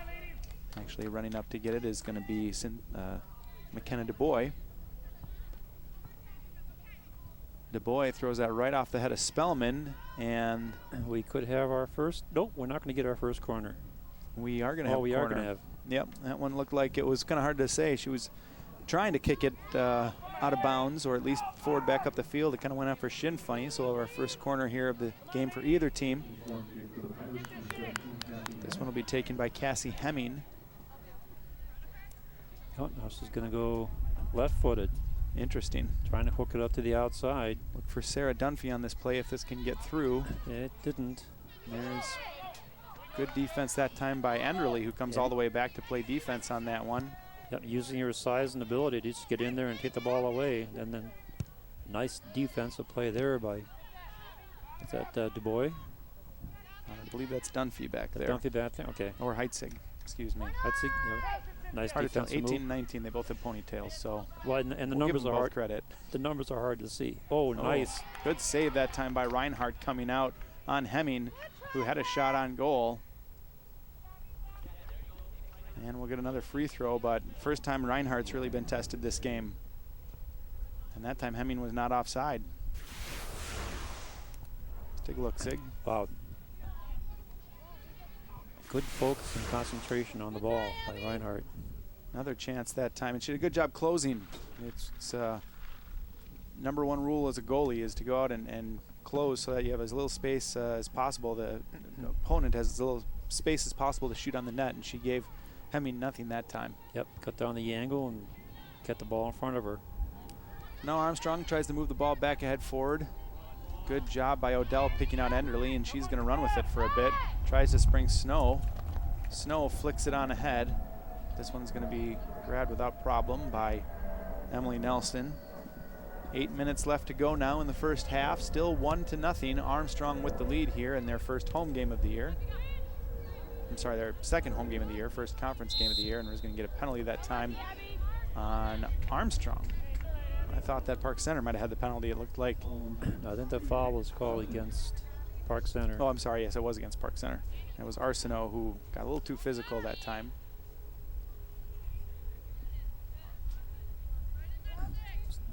Speaker 1: Actually running up to get it is going to be McKenna DuBois. DuBois throws that right off the head of Spellman, and
Speaker 2: we could have our first. Nope, we're not going to get our first corner.
Speaker 1: We are going to have.
Speaker 2: Oh, we are going to have.
Speaker 1: Yep, that one looked like it was kind of hard to say. She was trying to kick it out of bounds, or at least forward back up the field. It kind of went out for shin funny, so we'll have our first corner here of the game for either team. This one will be taken by Cassie Hemming.
Speaker 2: Oh, now she's going to go left-footed.
Speaker 1: Interesting.
Speaker 2: Trying to hook it up to the outside.
Speaker 1: Look for Sarah Dunphy on this play if this can get through.
Speaker 2: It didn't.
Speaker 1: There's good defense that time by Enderle, who comes all the way back to play defense on that one.
Speaker 2: Yep, using your size and ability to just get in there and take the ball away. And then nice defensive play there by, is that DuBois?
Speaker 1: I believe that's Dunphy back there.
Speaker 2: Dunphy back there, okay.
Speaker 1: Or Heitzig, excuse me.
Speaker 2: Heitzig, yeah. Nice defensive
Speaker 1: 18 and 19, they both have ponytails, so.
Speaker 2: Well, and the numbers are hard.
Speaker 1: Credit.
Speaker 2: The numbers are hard to see. Oh, nice.
Speaker 1: Good save that time by Reinhardt coming out on Hemming, who had a shot on goal. And we'll get another free throw, but first time Reinhardt's really been tested this game. And that time Hemming was not offside. Let's take a look, Sig.
Speaker 2: Wow. Good focus and concentration on the ball by Reinhardt.
Speaker 1: Another chance that time, and she did a good job closing. It's number one rule as a goalie is to go out and close so that you have as little space as possible. The opponent has as little space as possible to shoot on the net, and she gave Hemming nothing that time.
Speaker 2: Yep, cut down the angle and get the ball in front of her.
Speaker 1: Now Armstrong tries to move the ball back ahead forward. Good job by Odell picking out Enderle, and she's going to run with it for a bit. Tries to spring Snow. Snow flicks it on ahead. This one's going to be grabbed without problem by Emily Nelson. 8 minutes left to go now in the first half. Still 1-0. Armstrong with the lead here in their first home game of the year. I'm sorry, their second home game of the year, first conference game of the year, and was going to get a penalty that time on Armstrong. I thought that Park Center might have had the penalty. It looked like.
Speaker 2: I think the foul was called against Park Center.
Speaker 1: Oh, I'm sorry. Yes, it was against Park Center. It was Arsenault who got a little too physical that time.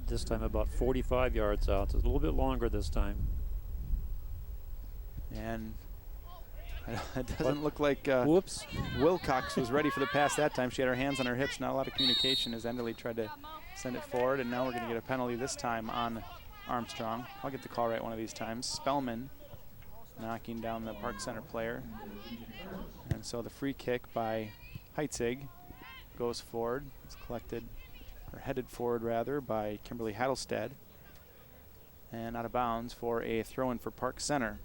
Speaker 2: This time about 45 yards out. So it's a little bit longer this time.
Speaker 1: And it doesn't look like
Speaker 2: whoops.
Speaker 1: Wilcox was ready for the pass that time. She had her hands on her hips. Not a lot of communication as Enderle tried to send it forward. And now we're going to get a penalty this time on Armstrong. I'll get the call right one of these times. Spellman knocking down the Park Center player. And so the free kick by Heitzig goes forward. It's collected, or headed forward rather, by Kimberly Hattelstad. And out of bounds for a throw-in for Park Center.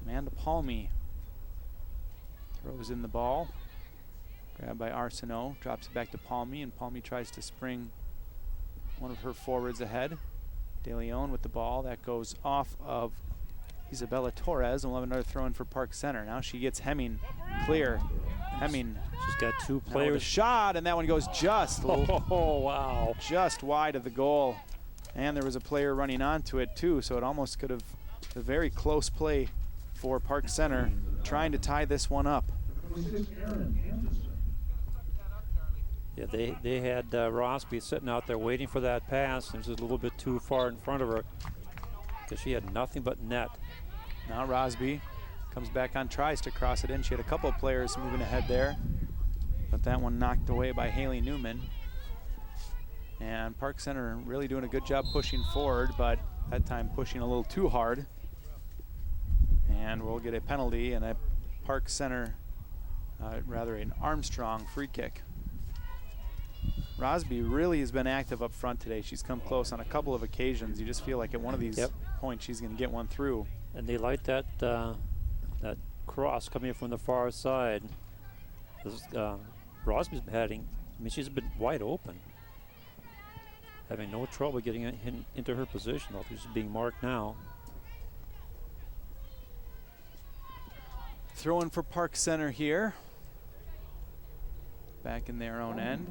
Speaker 1: Amanda Palmy throws in the ball. Grabbed by Arsenault, drops it back to Palmy, and Palmy tries to spring one of her forwards ahead. De Leon with the ball. That goes off of Isabella Torres, and we'll have another throw-in for Park Center. Now she gets Hemming clear. Hemming.
Speaker 2: She's got two players.
Speaker 1: With a shot, and that one goes just.
Speaker 2: Oh, wow.
Speaker 1: Just wide of the goal. And there was a player running onto it, too, so it almost could have a very close play for Park Center, trying to tie this one up.
Speaker 2: Yeah, they had Rosby sitting out there waiting for that pass, and it was a little bit too far in front of her because she had nothing but net.
Speaker 1: Now Rosby comes back on, tries to cross it in. She had a couple of players moving ahead there, but that one knocked away by Haley Newman. And Park Center really doing a good job pushing forward, but that time pushing a little too hard. And we'll get a penalty and a Park Center, rather an Armstrong free kick. Rosby really has been active up front today. She's come close on a couple of occasions. You just feel like at one of these points she's going to get one through.
Speaker 2: And they like that that cross coming from the far side. Rosby's heading. I mean, she's been wide open. having no trouble getting into her position, though. She's being marked now.
Speaker 1: Throwing for Park Center here. Back in their own end.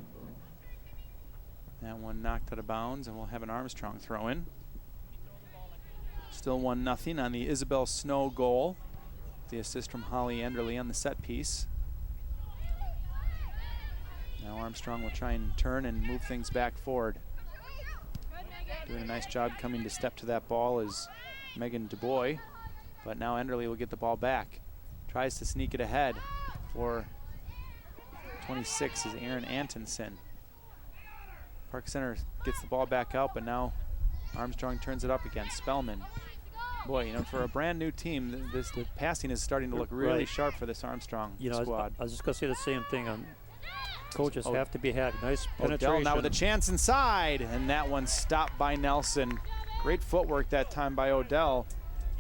Speaker 1: That one knocked out of bounds, and we'll have an Armstrong throw in. Still 1-0 on the Isabel Snow goal. The assist from Holly Enderle on the set piece. Now Armstrong will try and turn and move things back forward. Doing a nice job coming to step to that ball is Megan DuBois, but now Enderle will get the ball back. Tries to sneak it ahead for 26 is Aaron Antonsen. Park Center gets the ball back out, but now Armstrong turns it up again. Spellman. Boy, you know, for a brand new team, the passing is starting to look really sharp for this Armstrong squad.
Speaker 2: I was just going to say the same thing. Coaches have to be happy. Nice penetration.
Speaker 1: Odell now with a chance inside, and that one stopped by Nelson. Great footwork that time by Odell.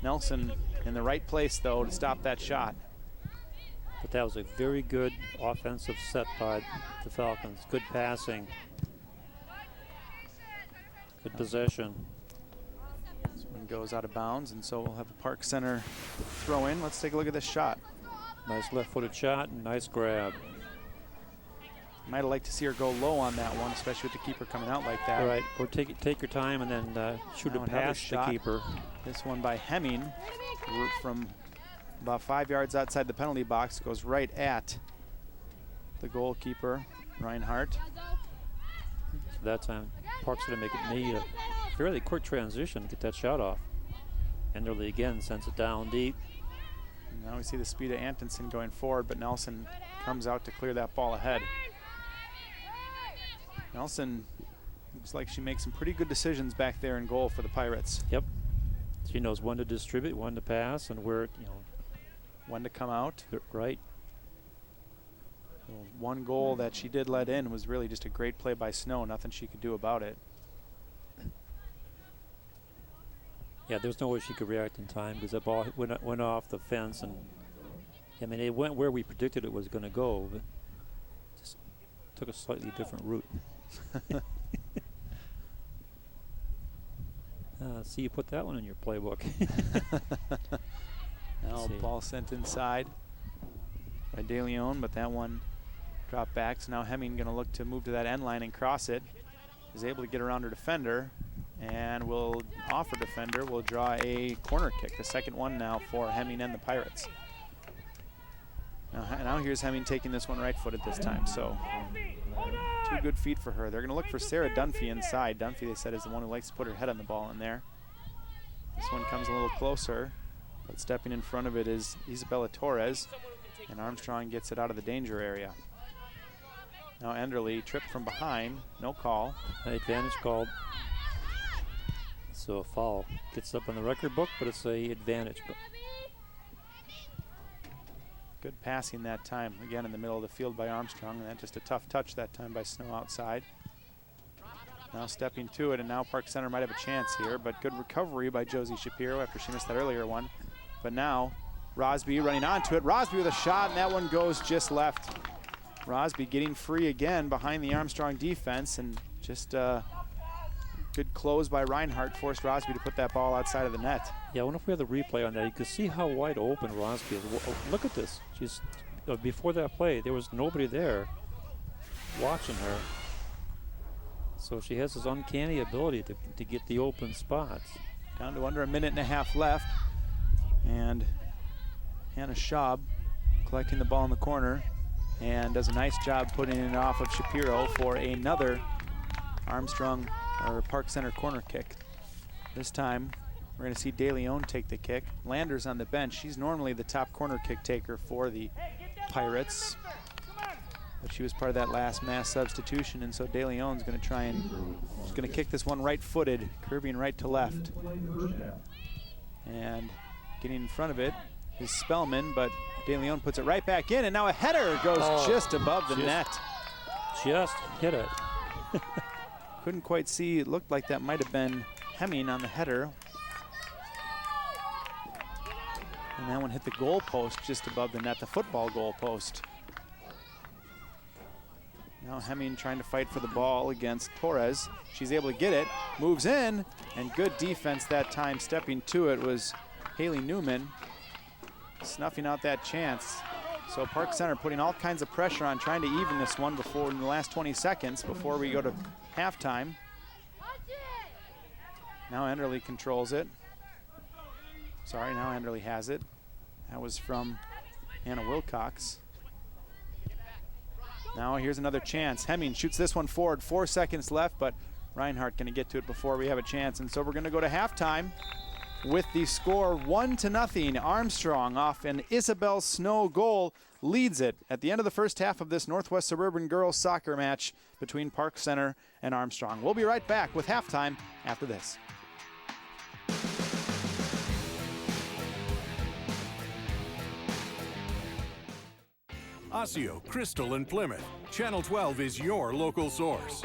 Speaker 1: Nelson in the right place, though, to stop that shot.
Speaker 2: But that was a very good offensive set by the Falcons. Good passing. Good possession.
Speaker 1: This one goes out of bounds, and so we'll have a Park Center throw in. Let's take a look at this shot.
Speaker 2: Nice left-footed shot and nice grab.
Speaker 1: Might have liked to see her go low on that one, especially with the keeper coming out like that.
Speaker 2: Right, or take your time and then shoot it past the keeper.
Speaker 1: This one by Hemming from about 5 yards outside the penalty box, goes right at the goalkeeper, Reinhardt.
Speaker 2: So that time, Park's going to need a fairly quick transition to get that shot off. Enderle again sends it down deep.
Speaker 1: And now we see the speed of Antonsen going forward, but Nelson comes out to clear that ball ahead. Nelson looks like she makes some pretty good decisions back there in goal for the Pirates.
Speaker 2: Yep. She knows when to distribute, when to pass, and where,
Speaker 1: when to come out.
Speaker 2: Right.
Speaker 1: Well, one goal that she did let in was really just a great play by Snow. Nothing she could do about it.
Speaker 2: Yeah, there's no way she could react in time because the ball went off the fence, and I mean, it went where we predicted it was going to go, but just took a slightly different route. See, you put that one in your playbook.
Speaker 1: Now ball sent inside by De Leon, but that one dropped back. So now Hemming going to look to move to that end line and cross it. Is able to get around her defender, and will offer defender. Will draw a corner kick, the second one now for Hemming and the Pirates. Now here's Hemming taking this one right-footed this time. So 2 good feet for her. They're going to look for Sarah Dunphy inside. Dunphy, they said, is the one who likes to put her head on the ball in there. This one comes a little closer, but stepping in front of it is Isabella Torres, and Armstrong gets it out of the danger area. Now Enderle tripped from behind, no call.
Speaker 2: Advantage called. So a foul gets up on the record book, but it's a advantage.
Speaker 1: Good passing that time, again in the middle of the field by Armstrong, and then just a tough touch that time by Snow outside. Now stepping to it, and now Park Center might have a chance here, but good recovery by Josie Shapiro after she missed that earlier one. But now Rosby running onto it. Rosby with a shot, and that one goes just left. Rosby getting free again behind the Armstrong defense, and just good close by Reinhardt forced Rosby to put that ball outside of the net.
Speaker 2: Yeah, I wonder if we have the replay on that. You can see how wide open Rosby is. Look at this. She's before that play, there was nobody there watching her. So she has this uncanny ability to get the open spots.
Speaker 1: Down to under a minute and a half left, and Hannah Schaub collecting the ball in the corner and does a nice job putting it off of Shapiro for another Armstrong or Park Center corner kick. This time we're going to see De Leon take the kick. Landers on the bench. She's normally the top corner kick taker for the Pirates, but she was part of that last mass substitution, and so De Leon's going to try and she's going to kick this one right-footed, curving right to left. And getting in front of it is Spellman, but De Leon puts it right back in, and now a header goes just above the net.
Speaker 2: Just hit it.
Speaker 1: Couldn't quite see. It looked like that might have been Hemming on the header. And that one hit the goal post just above the net, the football goal post. Now Hemming trying to fight for the ball against Torres. She's able to get it, moves in, and good defense that time. Stepping to it was Haley Newman, snuffing out that chance. So Park Center putting all kinds of pressure on, trying to even this one before in the last 20 seconds before we go to halftime. Now Enderle controls it. Sorry, now Enderle has it. That was from Anna Wilcox. Now here's another chance. Hemming shoots this one forward. 4 seconds left, but Reinhardt going to get to it before we have a chance. And so we're going to go to halftime with the score 1-0. Armstrong off an Isabel Snow goal leads it at the end of the first half of this Northwest Suburban girls soccer match between Park Center and Armstrong. We'll be right back with halftime after this.
Speaker 8: Osseo, Crystal, and Plymouth. Channel 12 is your local source.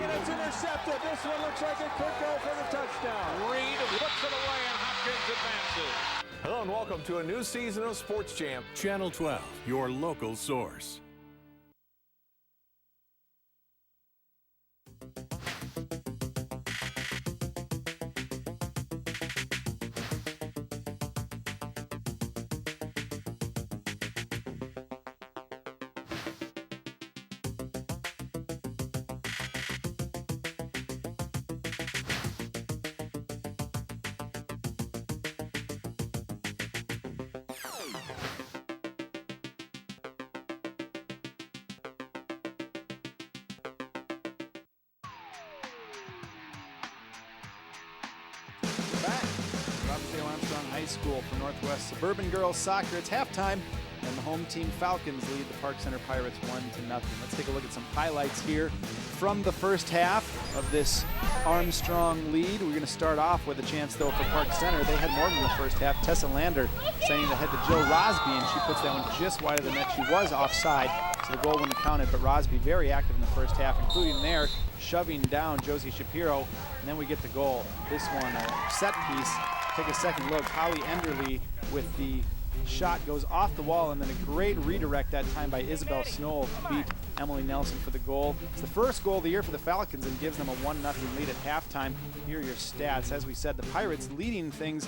Speaker 3: Intercepted. This one looks like it could go for the touchdown.
Speaker 7: Reed puts it away and Hopkins advances.
Speaker 3: Hello and welcome to a new season of Sports Jam.
Speaker 8: Channel 12, your local source.
Speaker 1: Armstrong High School for Northwest Suburban girls soccer. It's halftime, and the home team Falcons lead the Park Center Pirates 1-0. Let's take a look at some highlights here from the first half of this Armstrong lead. We're going to start off with a chance, though, for Park Center. They had more than the first half. Tessa Lander sending it ahead to Jill Rosby, and she puts that one just wide of the net. She was offside, so the goal wouldn't have counted, but Rosby very active in the first half, including there, shoving down Josie Shapiro, and then we get the goal. This one, a set piece. Take a second look. Holly Enderle with the shot goes off the wall, and then a great redirect that time by Isabel Snow to beat Emily Nelson for the goal. It's the first goal of the year for the Falcons and gives them a 1-0 lead at halftime. Here are your stats. As we said, the Pirates leading things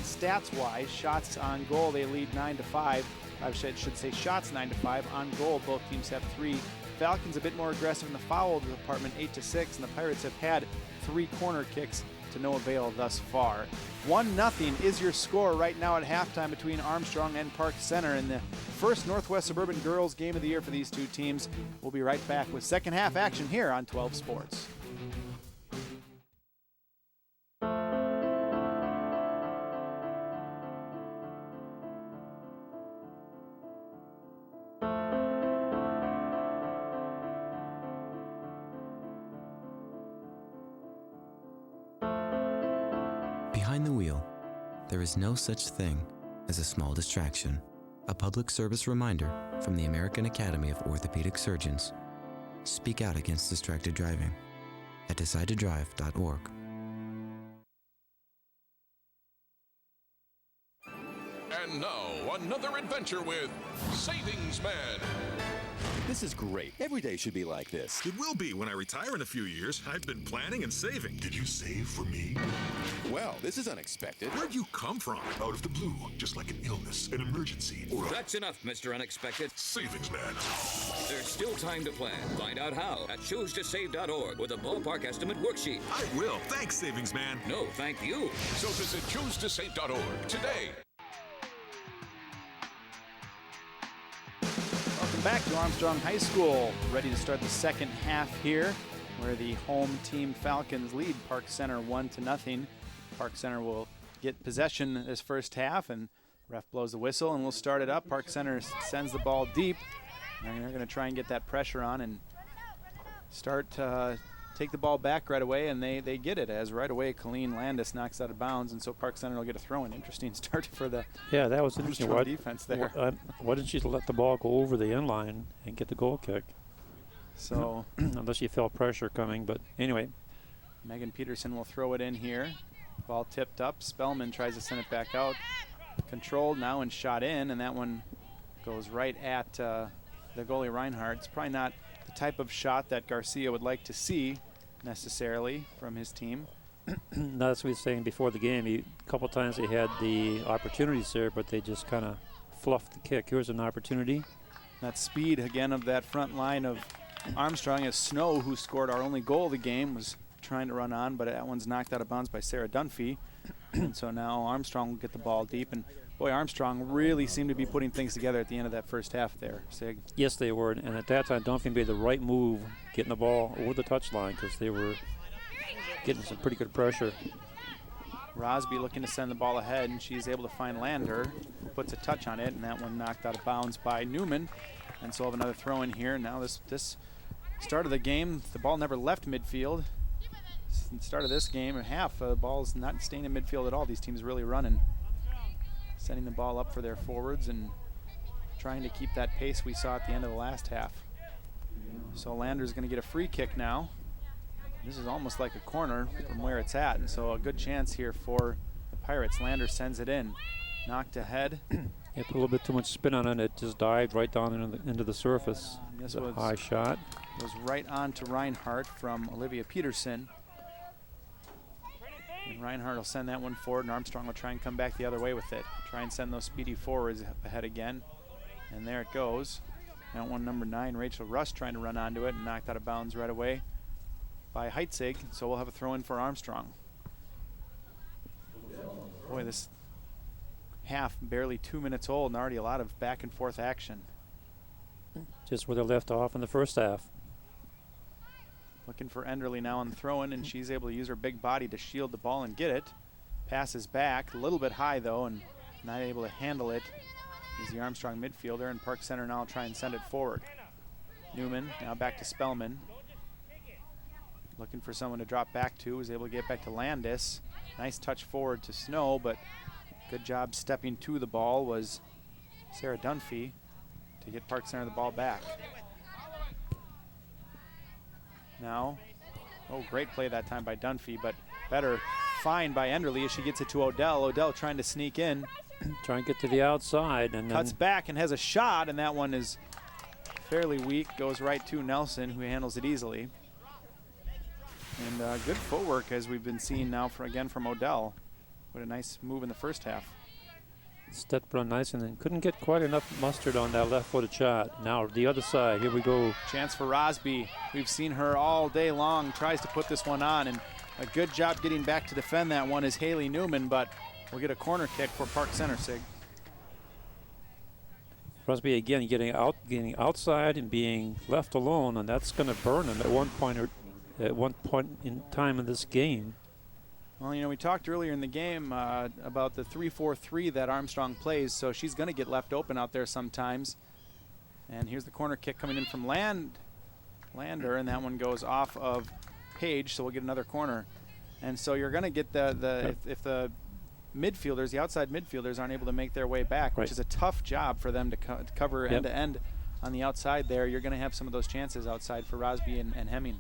Speaker 1: stats-wise. Shots on goal, they lead 9-5. I should say shots 9-5. On goal, both teams have 3. Falcons a bit more aggressive in the foul department, 8-6, and the Pirates have had 3 corner kicks to no avail thus far. 1-0 is your score right now at halftime between Armstrong and Park Center in the first Northwest Suburban girls game of the year for these two teams. We'll be right back with second half action here on 12 Sports.
Speaker 9: Behind the wheel, there is no such thing as a small distraction. A public service reminder from the American Academy of Orthopedic Surgeons. Speak out against distracted driving at decidetodrive.org.
Speaker 10: And now, another adventure with Savings Man.
Speaker 11: This is great. Every day should be like this.
Speaker 12: It will be when I retire in a few years. I've been planning and saving.
Speaker 11: Did you save for me? Well, this is unexpected.
Speaker 12: Where'd you come from?
Speaker 11: Out of the blue, just like an illness, an emergency, or
Speaker 13: That's enough, Mr. Unexpected.
Speaker 11: Savings Man.
Speaker 13: There's still time to plan. Find out how at choosetosave.org with a ballpark estimate worksheet.
Speaker 12: I will. Thanks, Savings Man.
Speaker 13: No, thank you.
Speaker 10: So visit choosetosave.org today.
Speaker 1: Back to Armstrong High School, ready to start the second half here, where the home team Falcons lead Park Center 1-0. Park Center will get possession this first half, and ref blows the whistle, and we'll start it up. Park Center sends the ball deep, and they're going to try and get that pressure on and start take the ball back right away, and they get it as right away Colleen Landis knocks out of bounds, and so Park Center will get a throw-in. Interesting start for the
Speaker 2: that was interesting.
Speaker 1: defense there.
Speaker 2: Why didn't she let the ball go over the end line and get the goal kick?
Speaker 1: So
Speaker 2: unless you felt pressure coming, but anyway.
Speaker 1: Megan Peterson will throw it in here. Ball tipped up. Spellman tries to send it back out. Controlled now and shot in, and that one goes right at the goalie Reinhardt. It's probably not the type of shot that Garcia would like to see necessarily from his team.
Speaker 2: That's what he was saying before the game. A couple times they had the opportunities there, but they just kind of fluffed the kick. Here's an opportunity.
Speaker 1: That speed again of that front line of Armstrong, as Snow, who scored our only goal of the game, was trying to run on, but that one's knocked out of bounds by Sarah Dunphy. And so now Armstrong will get the ball deep. And boy, Armstrong really seemed to be putting things together at the end of that first half there, Sig.
Speaker 2: Yes, they were. And at that time, Dunphy made the right move, getting the ball over the touchline, because they were getting some pretty good pressure.
Speaker 1: Rosby looking to send the ball ahead, and she's able to find Lander, who puts a touch on it, and that one knocked out of bounds by Newman. And so we'll have another throw in here. Now this start of the game, the ball never left midfield. Since the start of this game, half the ball's not staying in midfield at all. These teams really running, sending the ball up for their forwards and trying to keep that pace we saw at the end of the last half. So Lander's going to get a free kick now. This is almost like a corner from where it's at, and so a good chance here for the Pirates. Lander sends it in, knocked ahead.
Speaker 2: Yeah, put a little bit too much spin on it. It just dived right down into the surface.
Speaker 1: This
Speaker 2: was
Speaker 1: was
Speaker 2: a high shot.
Speaker 1: Goes right on to Reinhardt from Olivia Peterson. And Reinhardt will send that one forward, and Armstrong will try and come back the other way with it. Try and send those speedy forwards ahead again. And there it goes. That one, number 9, Rachel Russ, trying to run onto it and knocked out of bounds right away by Heitzig. So we'll have a throw in for Armstrong. Boy, this half barely 2 minutes old and already a lot of back and forth action.
Speaker 2: Just where they left off in the first half.
Speaker 1: Looking for Enderly now on the throw-in, and she's able to use her big body to shield the ball and get it. Passes back, a little bit high though, and not able to handle it is the Armstrong midfielder, and Park Center now will try and send it forward. Newman now back to Spellman. Looking for someone to drop back to, was able to get back to Landis. Nice touch forward to Snow, but good job stepping to the ball was Sarah Dunphy to get Park Center the ball back. Now, oh, great play that time by Dunphy, but better find by Enderly as she gets it to Odell. Odell trying to sneak in.
Speaker 2: Trying to get to the outside. And
Speaker 1: cuts back and has a shot, and that one is fairly weak. Goes right to Nelson, who handles it easily. And good footwork as we've been seeing now again from Odell. What a nice move in the first half.
Speaker 2: Stepped run nice and then couldn't get quite enough mustard on that left-footed shot. Now the other side, here we go.
Speaker 1: Chance for Rosby. We've seen her all day long, tries to put this one on, and a good job getting back to defend that one is Haley Newman, but we'll get a corner kick for Park Center, Sig.
Speaker 2: Rosby again getting outside and being left alone, and that's going to burn him at one point in time in this game.
Speaker 1: Well, you know, we talked earlier in the game about the 3-4-3 that Armstrong plays, so she's going to get left open out there sometimes. And here's the corner kick coming in from Lander, and that one goes off of Page, so we'll get another corner. And so you're going to get if the midfielders, the outside midfielders, aren't able to make their way back, which is a tough job for them to cover end-to-end on the outside there. You're going to have some of those chances outside for Rosby and Hemming.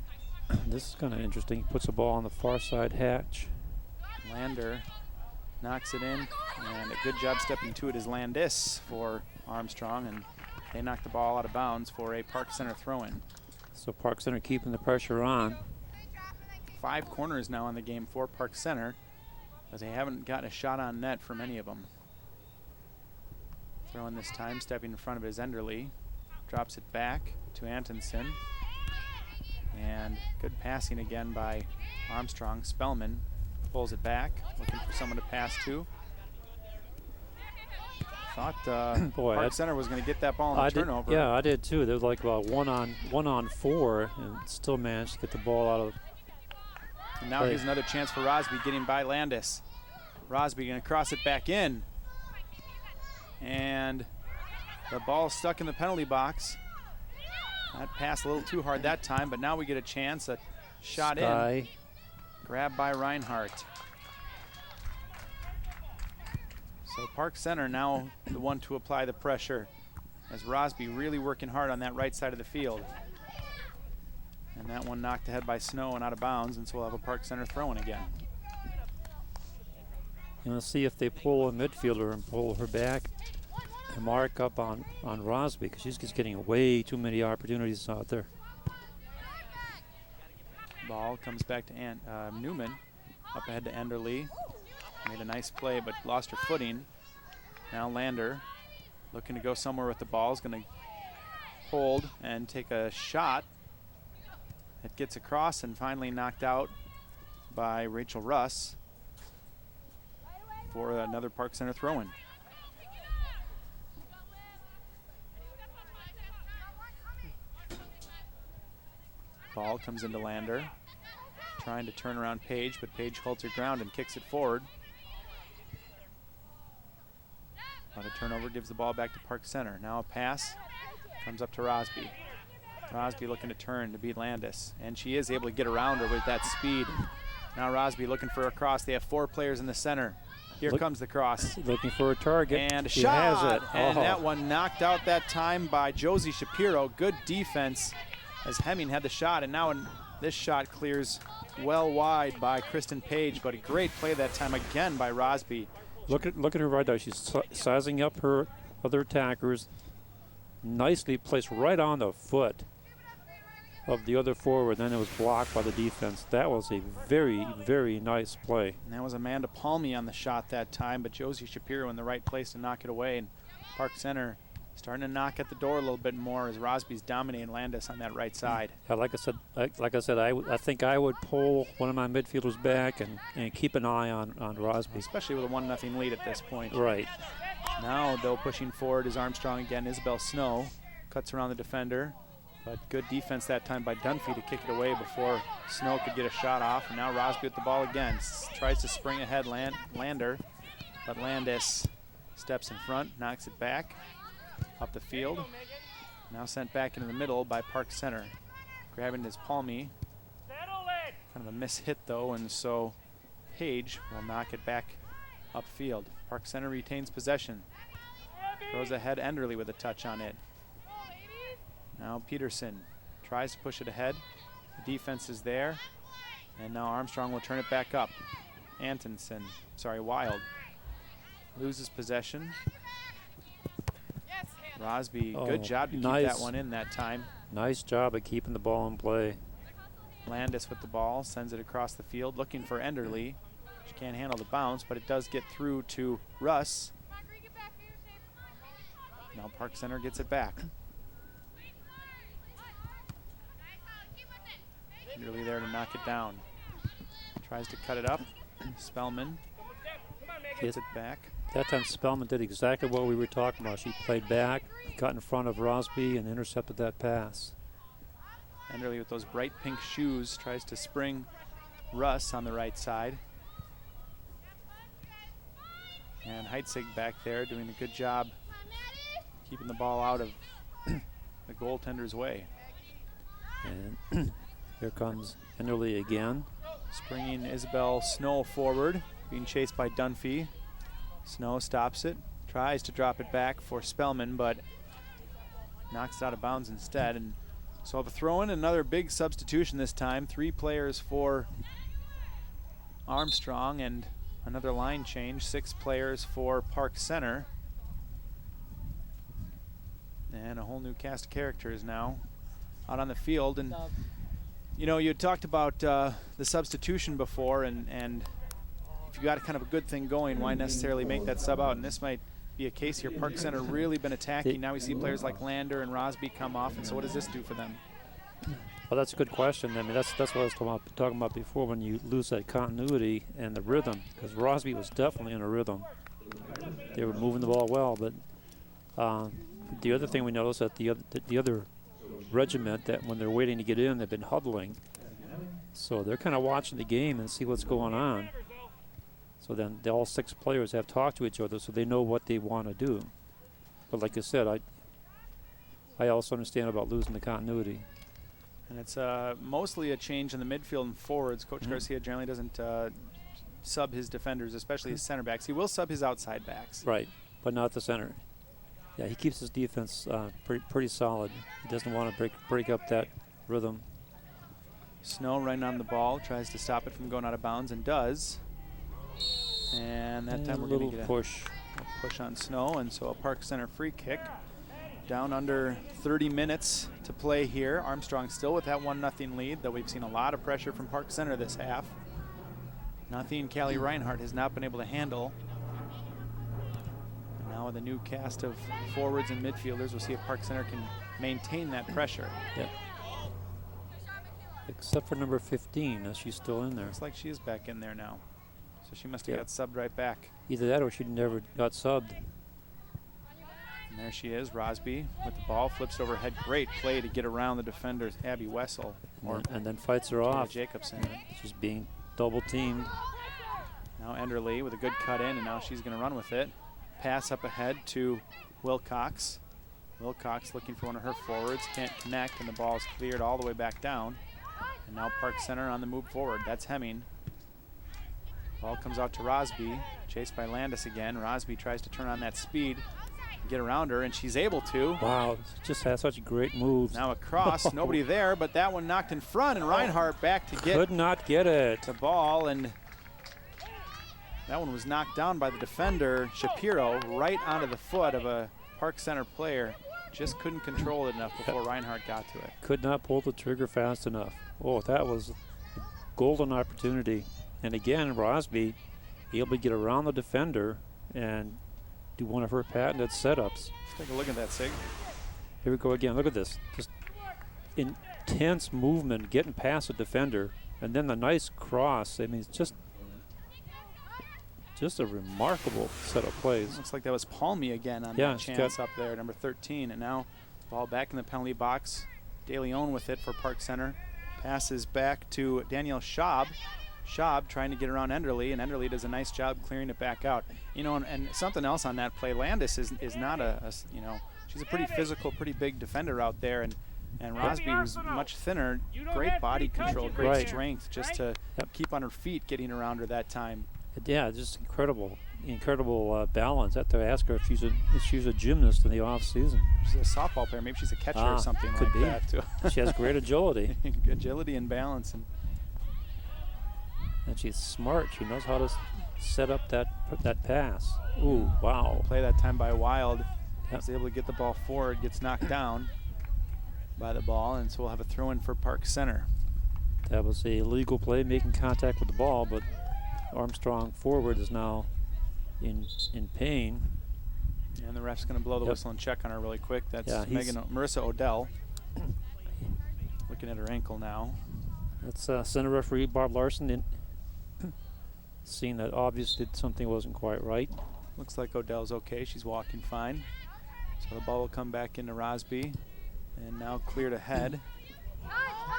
Speaker 2: This is kind of interesting. He puts the ball on the far side hatch.
Speaker 1: Lander knocks it in, and a good job stepping to it is Landis for Armstrong, and they knock the ball out of bounds for a Park Center throw-in.
Speaker 2: So Park Center keeping the pressure on.
Speaker 1: 5 corners now in the game for Park Center, but they haven't gotten a shot on net from any of them. Throwing this time, stepping in front of his Enderly, drops it back to Antonsen, and good passing again by Armstrong. Spellman pulls it back, looking for someone to pass to. Thought Park Center was going to get that ball on the turnover.
Speaker 2: Yeah, I did too. There was like about one on 4, and still managed to get the ball out of.
Speaker 1: And now here's another chance for Rosby, getting by Landis. Rosby going to cross it back in, and the ball stuck in the penalty box. That passed a little too hard that time, but now we get a chance, a shot in. Grabbed by Reinhardt. So Park Center now the one to apply the pressure, as Rosby really working hard on that right side of the field. And that one knocked ahead by Snow and out of bounds, and so we'll have a Park Center throw-in again.
Speaker 2: Let's see if they pull a midfielder and pull her back and mark up on Rosby, because she's just getting way too many opportunities out there.
Speaker 1: Ball comes back to Newman. Up ahead to Enderly. Made a nice play, but lost her footing. Now Lander looking to go somewhere with the ball. Is going to hold and take a shot. It gets across and finally knocked out by Rachel Russ for another Park Center throw-in. Ball comes into Lander, trying to turn around Page, but Page holds her ground and kicks it forward. On a turnover, gives the ball back to Park Center. Now a pass comes up to Rosby. Rosby looking to turn to beat Landis, and she is able to get around her with that speed. Now Rosby looking for a cross. They have 4 players in the center. Here comes the cross.
Speaker 2: Looking for a target.
Speaker 1: And a
Speaker 2: she
Speaker 1: shot.
Speaker 2: Has it.
Speaker 1: And that one knocked out that time by Josie Shapiro. Good defense as Hemming had the shot, and now this shot clears well wide by Kristen Page, but a great play that time again by Rosby.
Speaker 2: Look at her right there. She's sizing up her other attackers. Nicely placed right on the foot of the other forward. Then it was blocked by the defense. That was a very, very nice play.
Speaker 1: And that was Amanda Palmy on the shot that time, but Josie Shapiro in the right place to knock it away. And Park Center starting to knock at the door a little bit more as Rosby's dominating Landis on that right side.
Speaker 2: Yeah, like I said, I think I would pull one of my midfielders back and keep an eye on Rosby.
Speaker 1: Especially with a 1-0 lead at this point.
Speaker 2: Right.
Speaker 1: Now, though, pushing forward is Armstrong again. Isabel Snow cuts around the defender, but good defense that time by Dunphy to kick it away before Snow could get a shot off. And now Rosby with the ball again. Tries to spring ahead Lander, but Landis steps in front, knocks it back up the field. Now sent back into the middle by Park Center. Grabbing his Palmy. Kind of a miss hit though, and so Page will knock it back upfield. Park Center retains possession. Throws ahead Enderly with a touch on it. Now Peterson tries to push it ahead. The defense is there. And now Armstrong will turn it back up. Wild loses possession. Rosby, good job to keep that one in that time.
Speaker 2: Nice job of keeping the ball in play.
Speaker 1: Landis with the ball, sends it across the field, looking for Enderly. She can't handle the bounce, but it does get through to Russ. Now Park Center gets it back. Enderly there to knock it down. Tries to cut it up. Spellman gets it back.
Speaker 2: That time Spellman did exactly what we were talking about. She played back, got in front of Rosby, and intercepted that pass.
Speaker 1: Enderly with those bright pink shoes tries to spring Russ on the right side. And Heitzig back there doing a good job keeping the ball out of the goaltender's way.
Speaker 2: And here comes Enderly again.
Speaker 1: Springing Isabel Snow forward, being chased by Dunphy. Snow stops it, tries to drop it back for Spellman, but knocks it out of bounds instead. And so have a throw-in, another big substitution this time. 3 players for Armstrong and another line change. 6 players for Park Center. And a whole new cast of characters now out on the field. And you know, you had talked about the substitution before, and if you got kind of a good thing going, why necessarily make that sub out? And this might be a case here. Park Center really been attacking. Now we see players like Lander and Rosby come off, and so what does this do for them?
Speaker 2: Well, that's a good question. I mean, that's what I was talking about before, when you lose that continuity and the rhythm, because Rosby was definitely in a rhythm. They were moving the ball well, but the other thing we noticed that the other regiment, that when they're waiting to get in, they've been huddling. So they're kind of watching the game and see what's going on. So then all 6 players have talked to each other, so they know what they want to do. But like I said, I also understand about losing the continuity.
Speaker 1: And it's mostly a change in the midfield and forwards. Coach Garcia generally doesn't sub his defenders, especially his center backs. He will sub his outside backs.
Speaker 2: Right, but not the center. Yeah, he keeps his defense pretty solid. He doesn't want to break up that rhythm.
Speaker 1: Snow running on the ball, tries to stop it from going out of bounds and does. And that time we're going to get a push on Snow, and so a Park Center free kick. Down under 30 minutes to play here. Armstrong still with that 1-0 lead, though we've seen a lot of pressure from Park Center this half. Nothing Callie Reinhardt has not been able to handle. And now with a new cast of forwards and midfielders, we'll see if Park Center can maintain that pressure.
Speaker 2: Yeah. Except for number 15, she's still in there.
Speaker 1: Looks like she is back in there now. So she must have got subbed right back.
Speaker 2: Either that or she never got subbed.
Speaker 1: And there she is, Rosby with the ball, flips overhead. Great play to get around the defenders, Abby Wessel.
Speaker 2: And then fights her off.
Speaker 1: Jacobson.
Speaker 2: She's being double teamed.
Speaker 1: Now Enderly with a good cut in, and now she's going to run with it. Pass up ahead to Wilcox. Wilcox looking for one of her forwards, can't connect, and the ball is cleared all the way back down. And now Park Center on the move forward. That's Hemming. Ball comes out to Rosby, chased by Landis again. Rosby tries to turn on that speed, get around her, and she's able to.
Speaker 2: Wow, just has such great moves.
Speaker 1: Now across, nobody there, but that one knocked in front, and Reinhardt back to get.
Speaker 2: Could not get it.
Speaker 1: The ball, and that one was knocked down by the defender, Shapiro, right onto the foot of a Park Center player. Just couldn't control it enough before Reinhardt got to it.
Speaker 2: Could not pull the trigger fast enough. Oh, that was a golden opportunity. And again, Rosby able to get around the defender and do one of her patented setups.
Speaker 1: Let's take a look at that, Sig.
Speaker 2: Here we go again. Look at this. Just intense movement, getting past the defender, and then the nice cross. I mean, it's just a remarkable set of plays.
Speaker 1: Looks like that was Palmy again on that chance up there, number 13. And now ball back in the penalty box. DeLeon with it for Park Center. Passes back to Danielle Schaub. Schaub trying to get around Enderly, and Enderly does a nice job clearing it back out. You know, and something else on that play, Landis is not you know, she's a pretty physical, pretty big defender out there, and Rosby, who's much thinner, great body control, great strength, just to keep on her feet, getting around her that time.
Speaker 2: Yeah, just incredible balance. I have to ask her if she's a gymnast in the off season.
Speaker 1: She's a softball player, maybe she's a catcher or something like that too.
Speaker 2: She has great agility.
Speaker 1: Agility and balance.
Speaker 2: And she's smart. She knows how to set up that pass. Ooh, wow.
Speaker 1: Play that time by Wild. Was able to get the ball forward, gets knocked down by the ball, and so we'll have a throw in for Park Center.
Speaker 2: That was a legal play, making contact with the ball, but Armstrong forward is now in pain.
Speaker 1: And the ref's going to blow the whistle and check on her really quick. That's Marissa Odell. Looking at her ankle now.
Speaker 2: That's center referee Bob Larson seeing that obviously something wasn't quite right.
Speaker 1: Looks like Odell's okay. She's walking fine. So the ball will come back into Rosby, and now cleared ahead.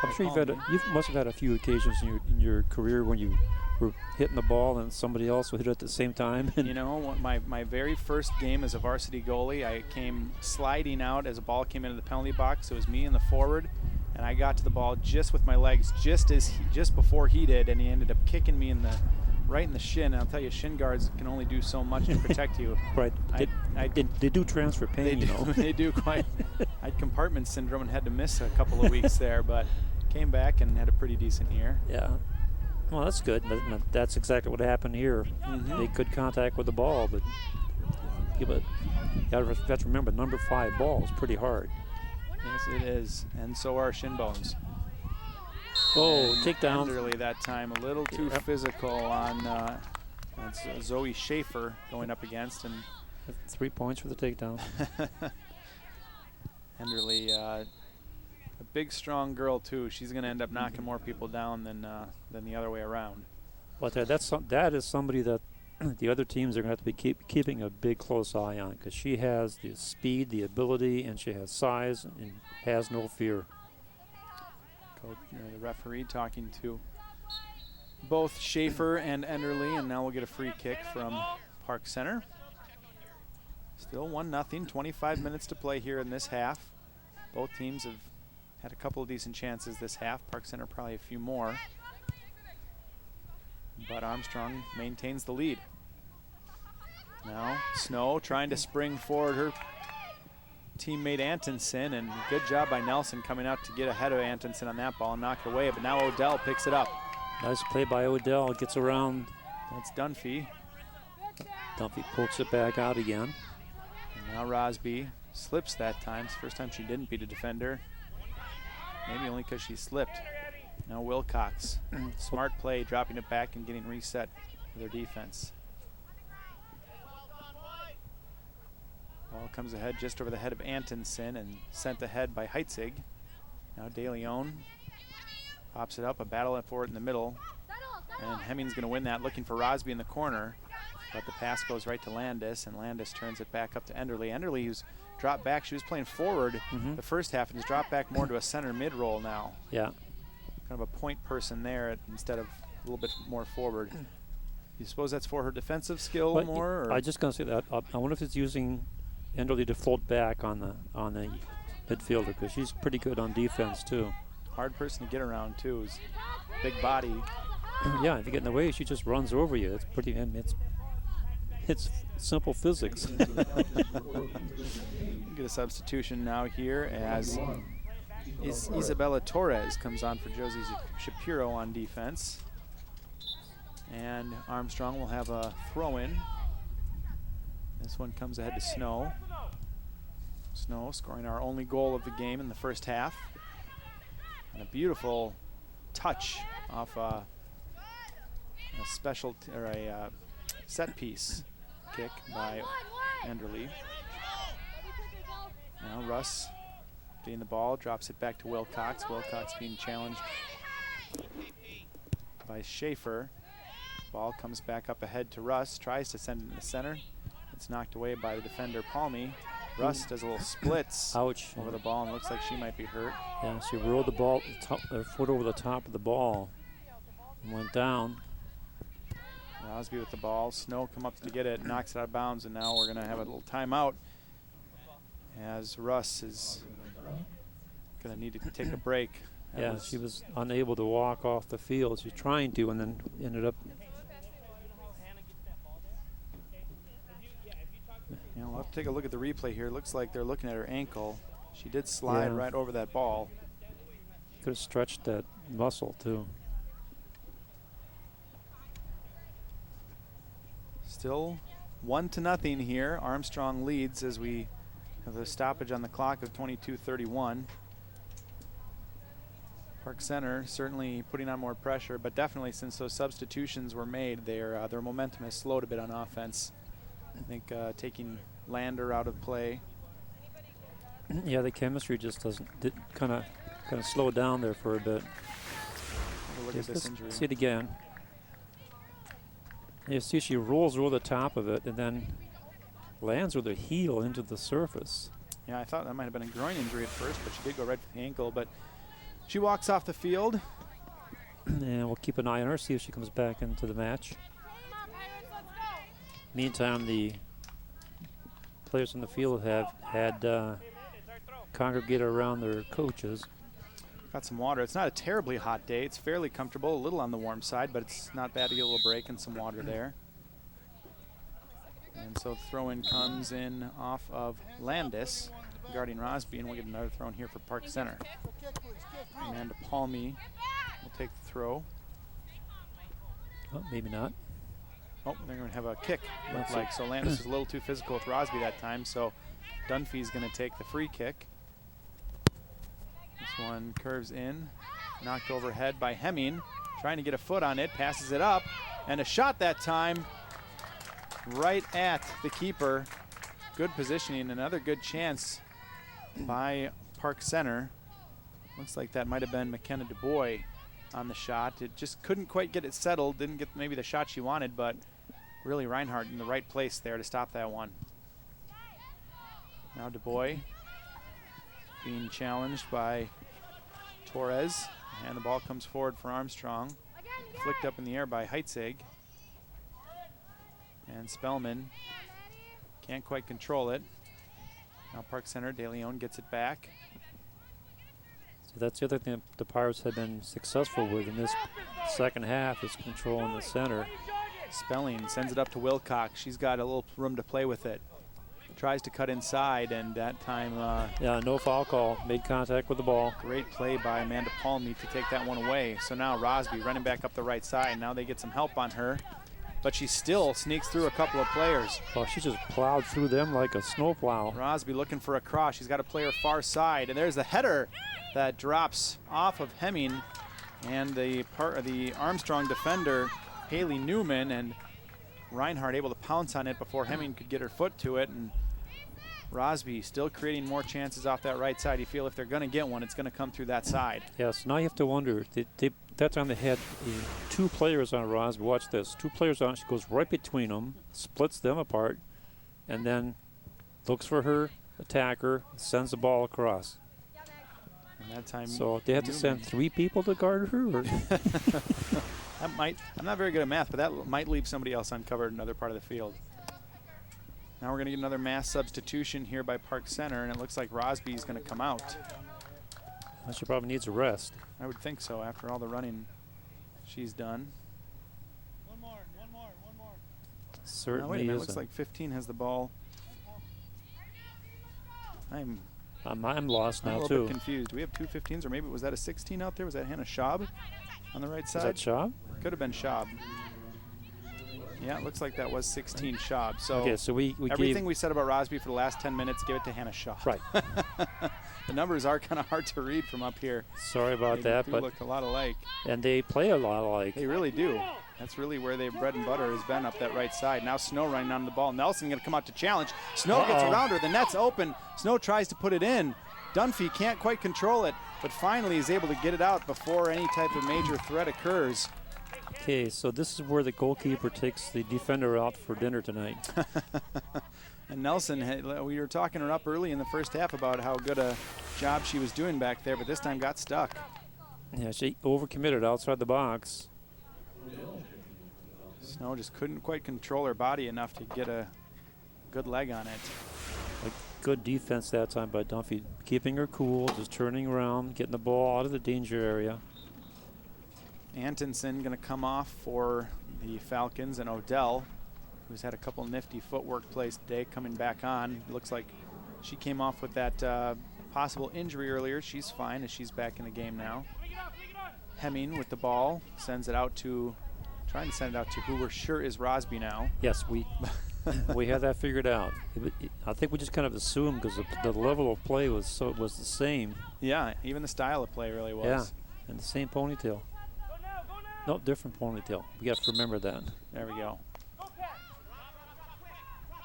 Speaker 2: I'm sure you must have had a few occasions in your career when you were hitting the ball and somebody else would hit it at the same time.
Speaker 1: You know, my very first game as a varsity goalie, I came sliding out as a ball came into the penalty box. It was me and the forward, and I got to the ball just with my legs, just before he did, and he ended up kicking me right in the shin. And I'll tell you, shin guards can only do so much to protect you.
Speaker 2: Right. They do transfer pain, you know.
Speaker 1: They do quite. I had compartment syndrome and had to miss a couple of weeks there, but came back and had a pretty decent year.
Speaker 2: Yeah. Well, that's good. That's exactly what happened here. They could contact with the ball, but you have to remember, number 5 ball is pretty hard.
Speaker 1: Yes, it is, and so are shin bones.
Speaker 2: Oh, takedown.
Speaker 1: Enderly that time, a little too physical on Zoe Schaefer going up against, and
Speaker 2: 3 points for the takedown.
Speaker 1: Enderly, a big, strong girl too. She's going to end up knocking more people down than the other way around.
Speaker 2: But that is somebody that the other teams are going to have to be keeping a big, close eye on, because she has the speed, the ability, and she has size and has no fear.
Speaker 1: The referee talking to both Schaefer and Enderly, and now we'll get a free kick from Park Center. Still 1-0, 25 minutes to play here in this half. Both teams have had a couple of decent chances this half. Park Center probably a few more. But Armstrong maintains the lead. Now Snow trying to spring forward. Her teammate Antonsen, and good job by Nelson coming out to get ahead of Antonsen on that ball and knock it away, but now Odell picks it up.
Speaker 2: Nice play by Odell, gets around.
Speaker 1: That's Dunphy.
Speaker 2: Dunphy pokes it back out again.
Speaker 1: And now Rosby slips that time. It's the first time she didn't beat a defender. Maybe only because she slipped. Now Wilcox. Smart play, dropping it back and getting reset for their defense. Ball comes ahead just over the head of Antonsen and sent ahead by Heitzig. Now De Leon pops it up, a battle for it in the middle. And Hemming's going to win that, looking for Rosby in the corner. But the pass goes right to Landis, and Landis turns it back up to Enderle. Enderle, who's dropped back, she was playing forward the first half and has dropped back more to a center mid role now.
Speaker 2: Yeah.
Speaker 1: Kind of a point person there instead of a little bit more forward. You suppose that's for her defensive skill more? Or?
Speaker 2: I just going to say that. I wonder if it's using Enderle to float back on the midfielder, because she's pretty good on defense too.
Speaker 1: Hard person to get around too. Is big body.
Speaker 2: Yeah, if you get in the way, she just runs over you. It's pretty. It's simple physics.
Speaker 1: Get a substitution now here as Isabella Torres comes on for Josie Shapiro on defense. And Armstrong will have a throw-in. This one comes ahead to Snow. Snow scoring our only goal of the game in the first half. And a beautiful touch off a special or a set piece kick by Enderle. Now Russ getting the ball, drops it back to Wilcox. Wilcox being challenged by Schaefer. Ball comes back up ahead to Russ, tries to send it in the center. It's knocked away by the defender Palmy. Russ does a little splits over the ball and looks like she might be hurt.
Speaker 2: Yeah, she rolled the ball, her foot over the top of the ball and went down.
Speaker 1: Rosby with the ball. Snow come up to get it, knocks it out of bounds, and now we're going to have a little timeout as Russ is going to need to take a break.
Speaker 2: Yeah, she was unable to walk off the field. She's trying to, and then ended up.
Speaker 1: You know, we'll have to take a look at the replay here. Looks like they're looking at her ankle. She did slide right over that ball.
Speaker 2: Could have stretched that muscle too.
Speaker 1: Still 1-0 here. Armstrong leads as we have a stoppage on the clock of 22:31. Park Center certainly putting on more pressure, but definitely since those substitutions were made, their momentum has slowed a bit on offense. I think taking Lander out of play.
Speaker 2: Yeah, the chemistry just did kind of slow down there for a bit.
Speaker 1: Look at this injury.
Speaker 2: See it again. You see she rolls over the top of it and then lands with her heel into the surface.
Speaker 1: Yeah, I thought that might have been a groin injury at first, but she did go right for the ankle. But she walks off the field.
Speaker 2: And we'll keep an eye on her, see if she comes back into the match. Meantime, the players in the field have had congregated around their coaches.
Speaker 1: Got some water. It's not a terribly hot day. It's fairly comfortable, a little on the warm side, but it's not bad to get a little break and some water there. And so the throw-in comes in off of Landis, guarding Rosby, and we'll get another throw in here for Park Center. Amanda Palmy will take the throw.
Speaker 2: Oh, maybe not.
Speaker 1: Oh, they're going to have a kick, look like. So Landis is a little too physical with Rosby that time, so Dunphy's going to take the free kick. This one curves in, knocked overhead by Hemming, trying to get a foot on it, passes it up, and a shot that time right at the keeper. Good positioning, another good chance by Park Center. Looks like that might have been McKenna DuBois on the shot. It just couldn't quite get it settled, didn't get maybe the shot she wanted, but really Reinhardt in the right place there to stop that one. Now DuBois being challenged by Torres, and the ball comes forward for Armstrong. Flicked up in the air by Heitzig. And Spellman can't quite control it. Now Park Center, De Leon gets it back.
Speaker 2: So that's the other thing the Pirates have been successful with in this second half is controlling the center.
Speaker 1: Spelling sends it up to Wilcox. She's got a little room to play with it. tries to cut inside, and that time
Speaker 2: yeah, no foul call. Made contact with the ball.
Speaker 1: Great play by Amanda Palmy to take that one away. So now Rosby running back up the right side. Now they get some help on her, but she still sneaks through a couple of players.
Speaker 2: Oh, she just plowed through them like a snowplow.
Speaker 1: Rosby looking for a cross. She's got a player far side, and there's the header that drops off of Hemming and the Armstrong defender, Haley Newman, and Reinhardt able to pounce on it before Hemming could get her foot to it. And Rosby still creating more chances off that right side. You feel if they're going to get one, it's going to come through that side.
Speaker 2: Yes, now you have to wonder, that time they had two players on Rosby. Watch this. Two players on, she goes right between them, splits them apart, and then looks for her attacker, sends the ball across.
Speaker 1: And that time,
Speaker 2: so they have to send 3 people to guard her? Or?
Speaker 1: That might, I'm not very good at math, but that might leave somebody else uncovered in another part of the field. Now we're going to get another mass substitution here by Park Center, and it looks like Rosby's going to come out.
Speaker 2: She probably needs a rest.
Speaker 1: I would think so after all the running she's done.
Speaker 14: One more.
Speaker 2: Certainly
Speaker 1: wait a minute,
Speaker 2: isn't.
Speaker 1: looks like 15 has the ball. I'm
Speaker 2: lost now,
Speaker 1: a little
Speaker 2: too.
Speaker 1: bit confused. Do we have 2 15s, or maybe was that a 16 out there? Was that Hannah Schaub on the right side?
Speaker 2: Was that Schaub?
Speaker 1: Could have been Schaub. Yeah, it looks like that was 16 Schaub. So,
Speaker 2: okay, so we
Speaker 1: everything we said about Rosby for the last 10 minutes, give it to Hannah Schaub.
Speaker 2: Right.
Speaker 1: The numbers are kind of hard to read from up here.
Speaker 2: Sorry about that,
Speaker 1: they
Speaker 2: but
Speaker 1: look a lot alike.
Speaker 2: And they play a lot alike.
Speaker 1: They really do. That's really where their bread and butter has been, up that right side. Now Snow running on the ball. Nelson going to come out to challenge. Snow gets around her. The net's open. Snow tries to put it in. Dunphy can't quite control it, but finally is able to get it out before any type of major threat occurs.
Speaker 2: Okay, so this is where the goalkeeper takes the defender out for dinner tonight.
Speaker 1: And Nelson, we were talking her up early in the first half about how good a job she was doing back there, but this time got stuck.
Speaker 2: Yeah, she overcommitted outside the box.
Speaker 1: Snow just couldn't quite control her body enough to get a good leg on it.
Speaker 2: A good defense that time by Dunphy, keeping her cool, just turning around, getting the ball out of the danger area.
Speaker 1: Antonsen going to come off for the Falcons, and Odell, who's had a couple nifty footwork plays today, coming back on. Looks like she came off with that possible injury earlier. She's fine as she's back in the game now. Hemming with the ball, sends it out to, trying to send it out to who we're sure is Rosby now.
Speaker 2: Yes, we had that figured out. I think we just kind of assumed because the level of play was the same.
Speaker 1: Yeah, even the style of play really was.
Speaker 2: Yeah, and the same ponytail. No, different ponytail. We got to remember that.
Speaker 1: There we go.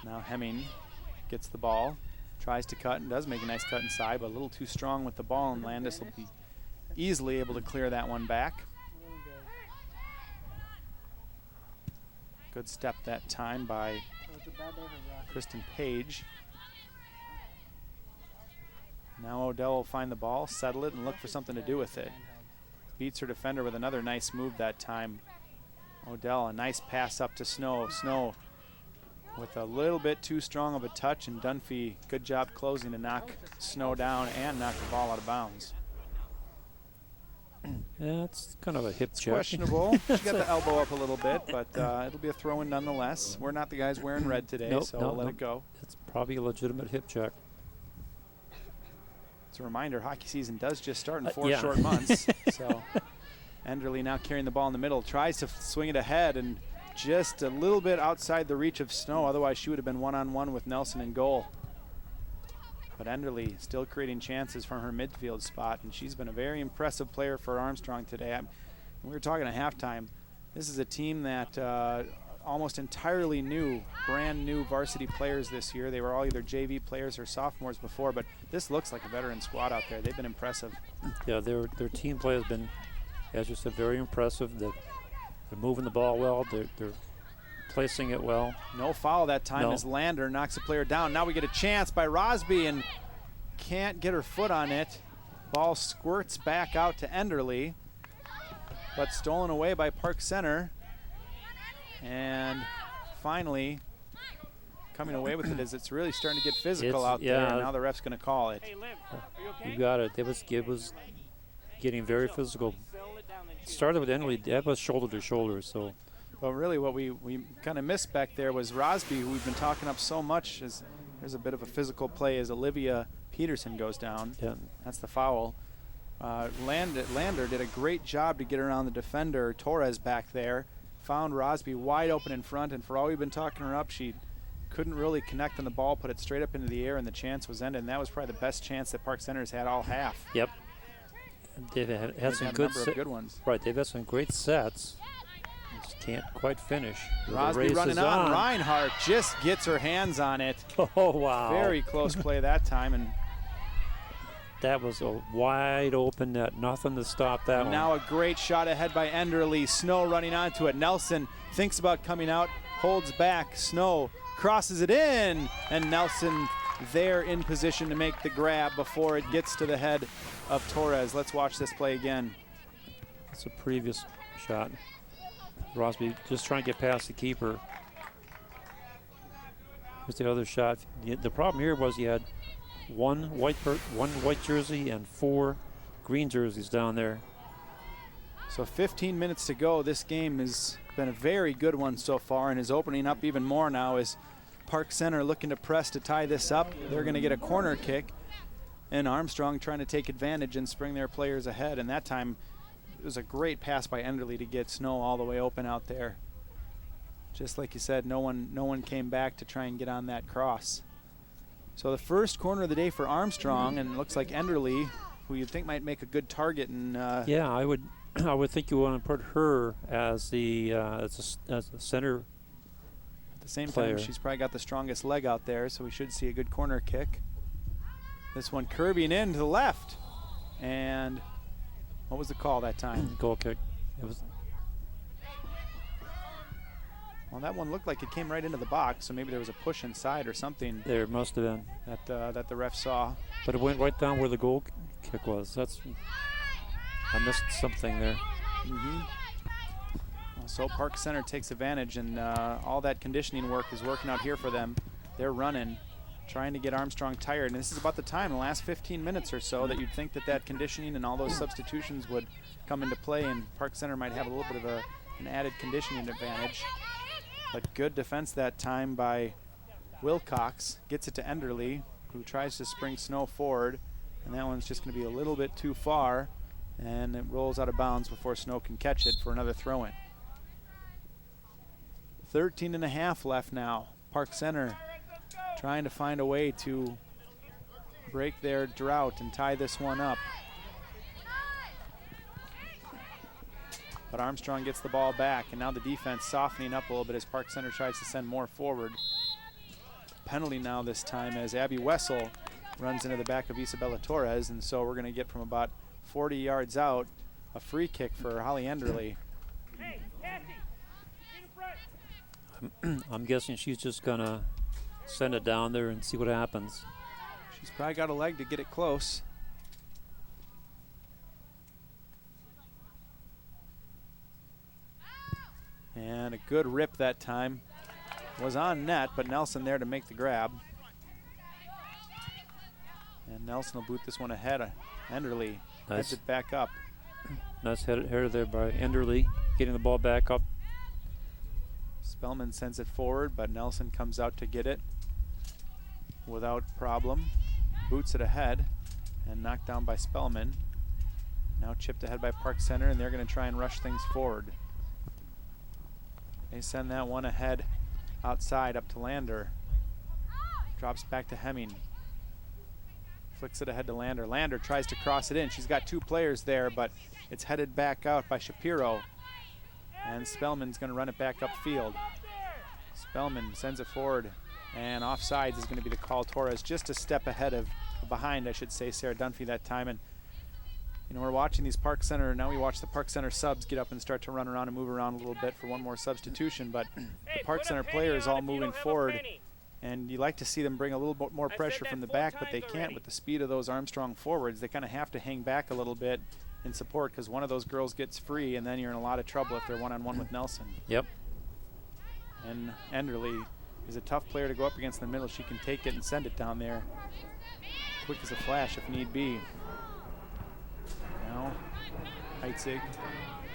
Speaker 1: Now Hemming gets the ball, tries to cut, and does make a nice cut inside, but a little too strong with the ball, and Landis will be easily able to clear that one back. Good step that time by Kristen Page. Now Odell will find the ball, settle it, and look for something to do with it. Beats her defender with another nice move that time. Odell, a nice pass up to Snow. Snow with a little bit too strong of a touch, and Dunphy, good job closing to knock Snow down and knock the ball out of bounds.
Speaker 2: Yeah, it's kind of a hip check.
Speaker 1: Questionable. She got the elbow up a little bit, but it'll be a throw-in nonetheless. We're not the guys wearing red today, so we'll let it go.
Speaker 2: It's probably a legitimate hip check.
Speaker 1: It's a reminder, hockey season does just start in 4 short months. So Enderle now carrying the ball in the middle, tries to swing it ahead, and just a little bit outside the reach of Snow. Otherwise, she would have been one-on-one with Nelson in goal. But Enderle still creating chances from her midfield spot, and she's been a very impressive player for Armstrong today. We were talking at halftime. This is a team that almost entirely new, brand new varsity players this year. They were all either JV players or sophomores before, but this looks like a veteran squad out there. They've been impressive.
Speaker 2: Yeah, their team play has been, as you said, very impressive. They're moving the ball well. They're placing it well.
Speaker 1: No foul that time as Lander knocks the player down. Now we get a chance by Rosby and can't get her foot on it. Ball squirts back out to Enderle, but stolen away by Park Center. And finally, coming away with it as it's really starting to get physical out there. And now the ref's going to call it.
Speaker 14: Hey, Liv, are you okay?
Speaker 2: You got it. It was getting very physical. It started with Enderle. That was shoulder to shoulder. So,
Speaker 1: but really, what we kind of missed back there was Rosby, who we've been talking up so much, has There's a bit of a physical play as Olivia Peterson goes down.
Speaker 2: Yeah.
Speaker 1: That's the foul. Lander did a great job to get around the defender, Torres, back there. Found Rosby wide open in front, and for all we've been talking her up, she couldn't really connect on the ball, put it straight up into the air, and the chance was ended. And that was probably the best chance that Park Center's had all half.
Speaker 2: Yep. They've had some good
Speaker 1: ones.
Speaker 2: Right, they've had some great sets. Just can't quite finish.
Speaker 1: Rosby running on. Reinhardt just gets her hands on it.
Speaker 2: Oh, wow.
Speaker 1: Very close play that time. And
Speaker 2: that was a wide open net. Nothing to stop that one.
Speaker 1: Now a great shot ahead by Enderle. Snow running onto it. Nelson thinks about coming out, holds back. Snow crosses it in, and Nelson there in position to make the grab before it gets to the head of Torres. Let's watch this play again.
Speaker 2: That's a previous shot. Rosby just trying to get past the keeper. Here's the other shot. The problem here was he had one white jersey and 4 green jerseys down there.
Speaker 1: So 15 minutes to go. This game has been a very good one so far and is opening up even more now as Park Center looking to press to tie this up. They're going to get a corner kick, and Armstrong trying to take advantage and spring their players ahead. And that time it was a great pass by Enderle to get Snow all the way open out there. Just like you said, no one came back to try and get on that cross. So the first corner of the day for Armstrong, and it looks like Enderle, who you'd think might make a good target. And
Speaker 2: yeah, I would think you want to put her as the as a center.
Speaker 1: At the same
Speaker 2: player.
Speaker 1: time, she's probably got the strongest leg out there, so we should see a good corner kick. This one curving in to the left, and what was the call that time?
Speaker 2: Goal kick. It was.
Speaker 1: Well, that one looked like it came right into the box, so maybe there was a push inside or something.
Speaker 2: There must have been.
Speaker 1: That the ref saw.
Speaker 2: But it went right down where the goal kick was. I missed something there.
Speaker 1: So Park Center takes advantage, and all that conditioning work is working out here for them. They're running, trying to get Armstrong tired. And this is about the time, the last 15 minutes or so, that you'd think that conditioning and all those substitutions would come into play, and Park Center might have a little bit of an added conditioning advantage. But good defense that time by Wilcox. Gets it to Enderle, who tries to spring Snow forward, and that one's just going to be a little bit too far, and it rolls out of bounds before Snow can catch it for another throw-in. 13.5 left now. Park Center trying to find a way to break their drought and tie this one up. But Armstrong gets the ball back, and now the defense softening up a little bit as Park Center tries to send more forward. Penalty now this time as Abby Wessel runs into the back of Isabella Torres, and so we're going to get from about 40 yards out a free kick for Holly Enderle.
Speaker 2: I'm guessing she's just going to send it down there and see what happens.
Speaker 1: She's probably got a leg to get it close. And a good rip that time. Was on net, but Nelson there to make the grab. And Nelson will boot this one ahead. Enderle heads it back up.
Speaker 2: Nice header there by Enderle, getting the ball back up.
Speaker 1: Spellman sends it forward, but Nelson comes out to get it without problem. Boots it ahead and knocked down by Spellman. Now chipped ahead by Park Center, and they're going to try and rush things forward. They send that one ahead outside up to Lander. Drops back to Hemming. Flicks it ahead to Lander. Lander tries to cross it in. She's got 2 players there, but it's headed back out by Shapiro. And Spellman's going to run it back upfield. Spellman sends it forward, and offsides is going to be the call. Torres just a step ahead of, behind, I should say, Sarah Dunphy that time. And you know, we're watching these Park Center, now we watch the Park Center subs get up and start to run around and move around a little bit for one more substitution, but the Park Center players all moving forward, and you like to see them bring a little bit more pressure from the back, but they can't with the speed of those Armstrong forwards. They kind of have to hang back a little bit in support because one of those girls gets free, and then you're in a lot of trouble if they're one-on-one with Nelson.
Speaker 2: Yep.
Speaker 1: And Enderle is a tough player to go up against in the middle. She can take it and send it down there quick as a flash if need be. Now Heitzig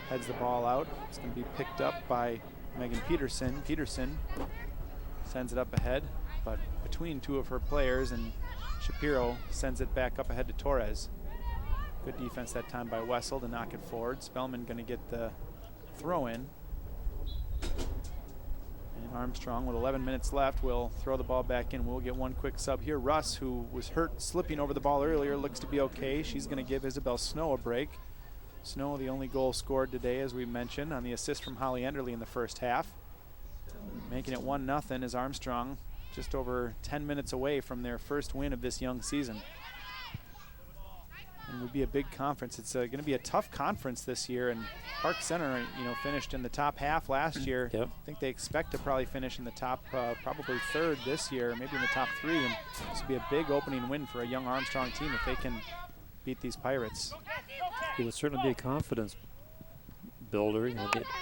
Speaker 1: heads the ball out. It's going to be picked up by Megan Peterson. Peterson sends it up ahead, but between two of her players, and Shapiro sends it back up ahead to Torres. Good defense that time by Wessel to knock it forward. Spellman going to get the throw in. And Armstrong, with 11 minutes left, will throw the ball back in. We'll get one quick sub here. Russ, who was hurt slipping over the ball earlier, looks to be okay. She's going to give Isabel Snow a break. Snow, the only goal scored today, as we mentioned, on the assist from Holly Enderly in the first half. Making it 1-0 as Armstrong just over 10 minutes away from their first win of this young season. And it would be a big conference. It's going to be a tough conference this year, and Park Center, finished in the top half last year.
Speaker 2: Yep.
Speaker 1: I think they expect to probably finish in the top, probably third this year, maybe in the top 3. And this would be a big opening win for a young Armstrong team if they can beat these Pirates.
Speaker 2: It would certainly be a confidence builder.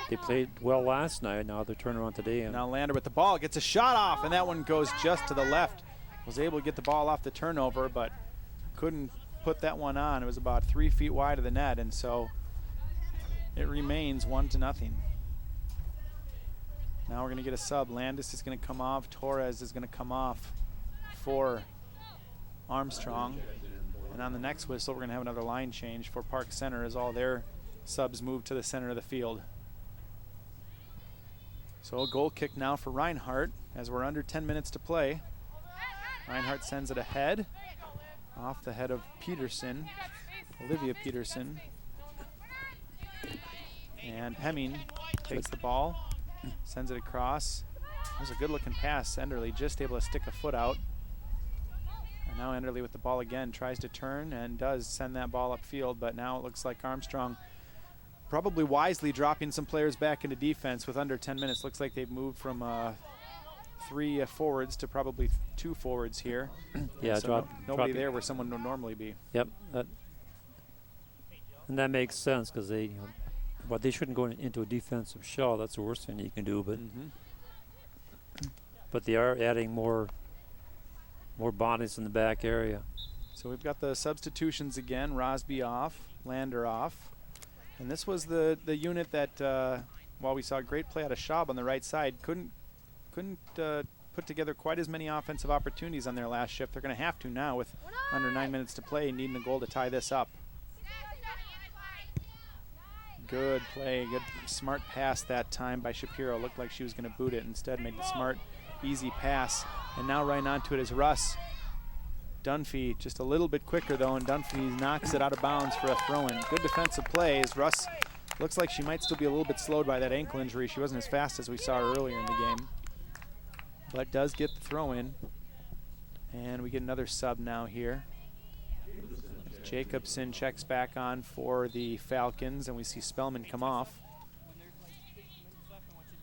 Speaker 2: They played well last night. Now they're turning around today. And
Speaker 1: now Lander with the ball gets a shot off, and that one goes just to the left. Was able to get the ball off the turnover, but couldn't put that one on. It was about 3 feet wide of the net, and so it remains 1-0. Now we're going to get a sub. Landis is going to come off. Torres is going to come off for Armstrong. And on the next whistle, we're going to have another line change for Park Center as all their subs move to the center of the field. So a goal kick now for Reinhardt as we're under 10 minutes to play. Reinhardt sends it ahead, off the head of Peterson, Olivia Peterson. And Hemming takes the ball, sends it across. It was a good looking pass. Enderly just able to stick a foot out. And now Enderly with the ball again, tries to turn and does send that ball upfield, but now it looks like Armstrong probably wisely dropping some players back into defense with under 10 minutes. Looks like they've moved from 3 forwards to probably 2 forwards here.
Speaker 2: Yeah,
Speaker 1: so nobody there where someone would normally be.
Speaker 2: Yep, and that makes sense because they shouldn't go into a defensive shell. That's the worst thing you can do. But but they are adding more bodies in the back area.
Speaker 1: So we've got the substitutions again. Rosby off, Lander off. And this was the unit that, while we saw great play out of Schaub on the right side, couldn't put together quite as many offensive opportunities on their last shift. They're going to have to now with under 9 minutes to play, needing a goal to tie this up. Good play, good smart pass that time by Shapiro. Looked like she was going to boot it. Instead made the smart, easy pass. And now right onto it is Russ. Dunphy just a little bit quicker though, and Dunphy knocks it out of bounds for a throw-in. Good defensive play as Russ looks like she might still be a little bit slowed by that ankle injury. She wasn't as fast as we saw her earlier in the game, but does get the throw-in. And we get another sub now here. Jacobson checks back on for the Falcons, and we see Spellman come off.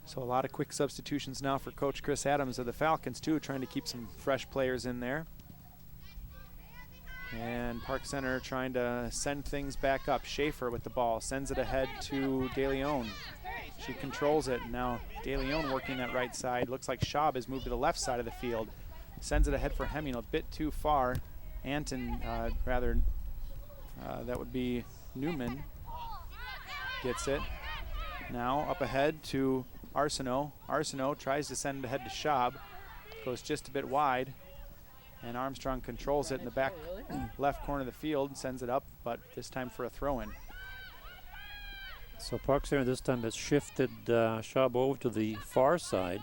Speaker 1: So a lot of quick substitutions now for Coach Chris Adams of the Falcons too, trying to keep some fresh players in there. And Park Center trying to send things back up. Schaefer with the ball, sends it ahead to De Leon. She controls it. Now De Leon working that right side. Looks like Schaub has moved to the left side of the field. Sends it ahead for Hemming, a bit too far. Anton, that would be Newman, gets it. Now up ahead to Arsenault. Arsenault tries to send it ahead to Schaub. Goes just a bit wide. And Armstrong controls it in the back left corner of the field, sends it up, but this time for a throw-in.
Speaker 2: So Park Center this time has shifted Schaub over to the far side.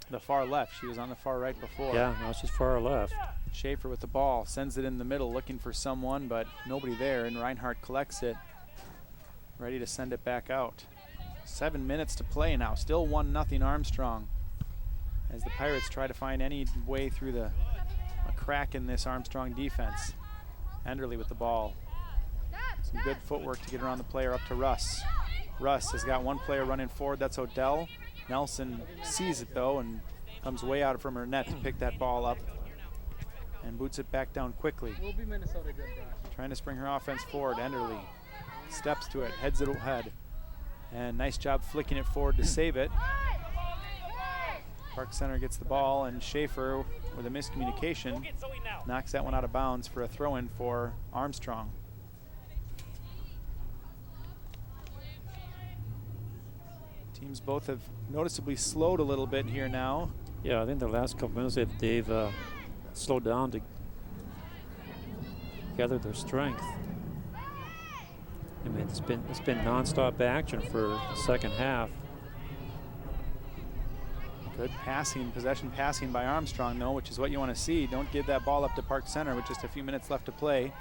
Speaker 1: The far left. She was on the far right before.
Speaker 2: Yeah, now she's far left.
Speaker 1: Schaefer with the ball, sends it in the middle, looking for someone, but nobody there, and Reinhardt collects it, ready to send it back out. 7 minutes to play now, still 1-0 Armstrong, as the Pirates try to find any way through a crack in this Armstrong defense. Enderly with the ball. Some good footwork to get around the player up to Russ. Russ has got one player running forward, that's Odell. Nelson sees it though and comes way out from her net to pick that ball up and boots it back down quickly.
Speaker 14: We'll be Minnesota good, Josh.
Speaker 1: Trying to spring her offense forward. Enderly steps to it, heads it ahead. And nice job flicking it forward to save it. Park Center gets the ball, and Schaefer, with a miscommunication, knocks that one out of bounds for a throw-in for Armstrong. Teams both have noticeably slowed a little bit here now.
Speaker 2: Yeah, I think the last couple minutes they've slowed down to gather their strength. I mean, it's been nonstop action for the second half.
Speaker 1: Good passing, possession passing by Armstrong, though, which is what you want to see. Don't give that ball up to Park Center with just a few minutes left to play.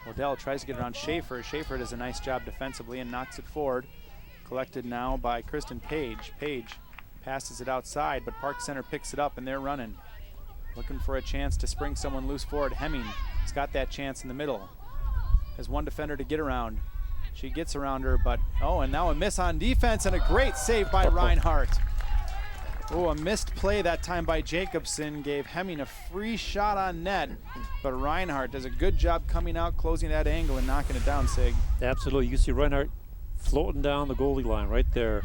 Speaker 1: Odell tries to get it on Schaefer. Schaefer does a nice job defensively and knocks it forward. Collected now by Kristen Page. Page passes it outside, but Park Center picks it up and they're running. Looking for a chance to spring someone loose forward. Hemming has got that chance in the middle. Has one defender to get around. She gets around her, but and now a miss on defense and a great save by Reinhardt. Oh, a missed play that time by Jacobson gave Hemming a free shot on net, but Reinhardt does a good job coming out, closing that angle and knocking it down, Sig.
Speaker 2: Absolutely. You see Reinhardt floating down the goalie line right there.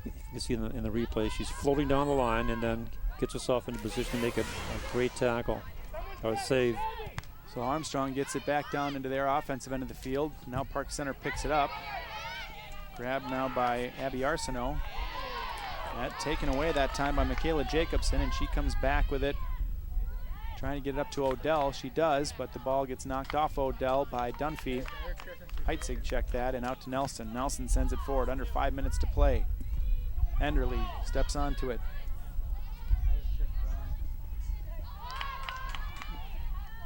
Speaker 2: You can see in the replay, she's floating down the line and then gets herself into position to make a great tackle or a save.
Speaker 1: So Armstrong gets it back down into their offensive end of the field. Now Park Center picks it up. Grabbed now by Abby Arsenault. That taken away that time by Michaela Jacobson, and she comes back with it, trying to get it up to Odell. She does, but the ball gets knocked off Odell by Dunphy. Heitzig checked that, and out to Nelson. Nelson sends it forward, under 5 minutes to play. Enderle steps onto it.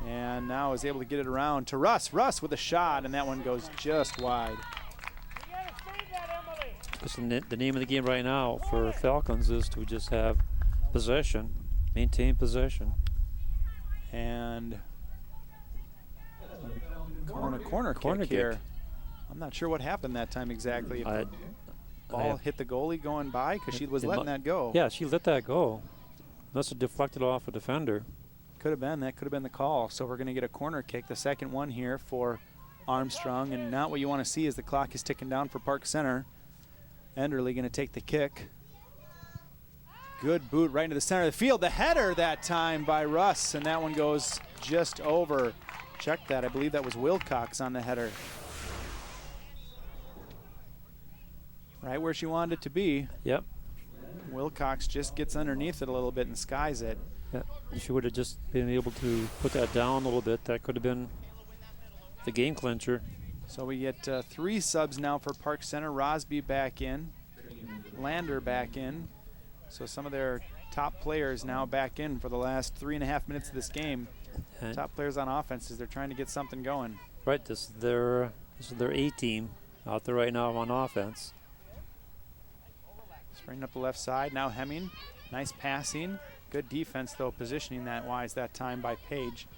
Speaker 1: And now is able to get it around to Russ. Russ with a shot, and that one goes just wide.
Speaker 2: The name of the game right now for Falcons is to just have possession, maintain possession.
Speaker 1: And calling a corner kick here. I'm not sure what happened that time exactly. If the ball hit the goalie going by, because she was letting that go.
Speaker 2: Yeah, she let that go. Must have deflected off a defender.
Speaker 1: Could have been. That could have been the call. So we're going to get a corner kick, the second one here for Armstrong. And not what you want to see as the clock is ticking down for Park Center. Enderle going to take the kick. Good boot right into the center of the field. The header that time by Russ, and that one goes just over. Check that. I believe that was Wilcox on the header. Right where she wanted it to be.
Speaker 2: Yep.
Speaker 1: Wilcox just gets underneath it a little bit and skies it.
Speaker 2: Yeah. If she would have just been able to put that down a little bit, that could have been the game clincher.
Speaker 1: So we get 3 subs now for Park Center. Rosby back in, Lander back in. So some of their top players now back in for the last 3.5 minutes of this game. Top players on offense as they're trying to get something going.
Speaker 2: Right, this is their A team out there right now on offense.
Speaker 1: Springing up the left side, now Hemming. Nice passing. Good defense though, positioning that wise that time by Page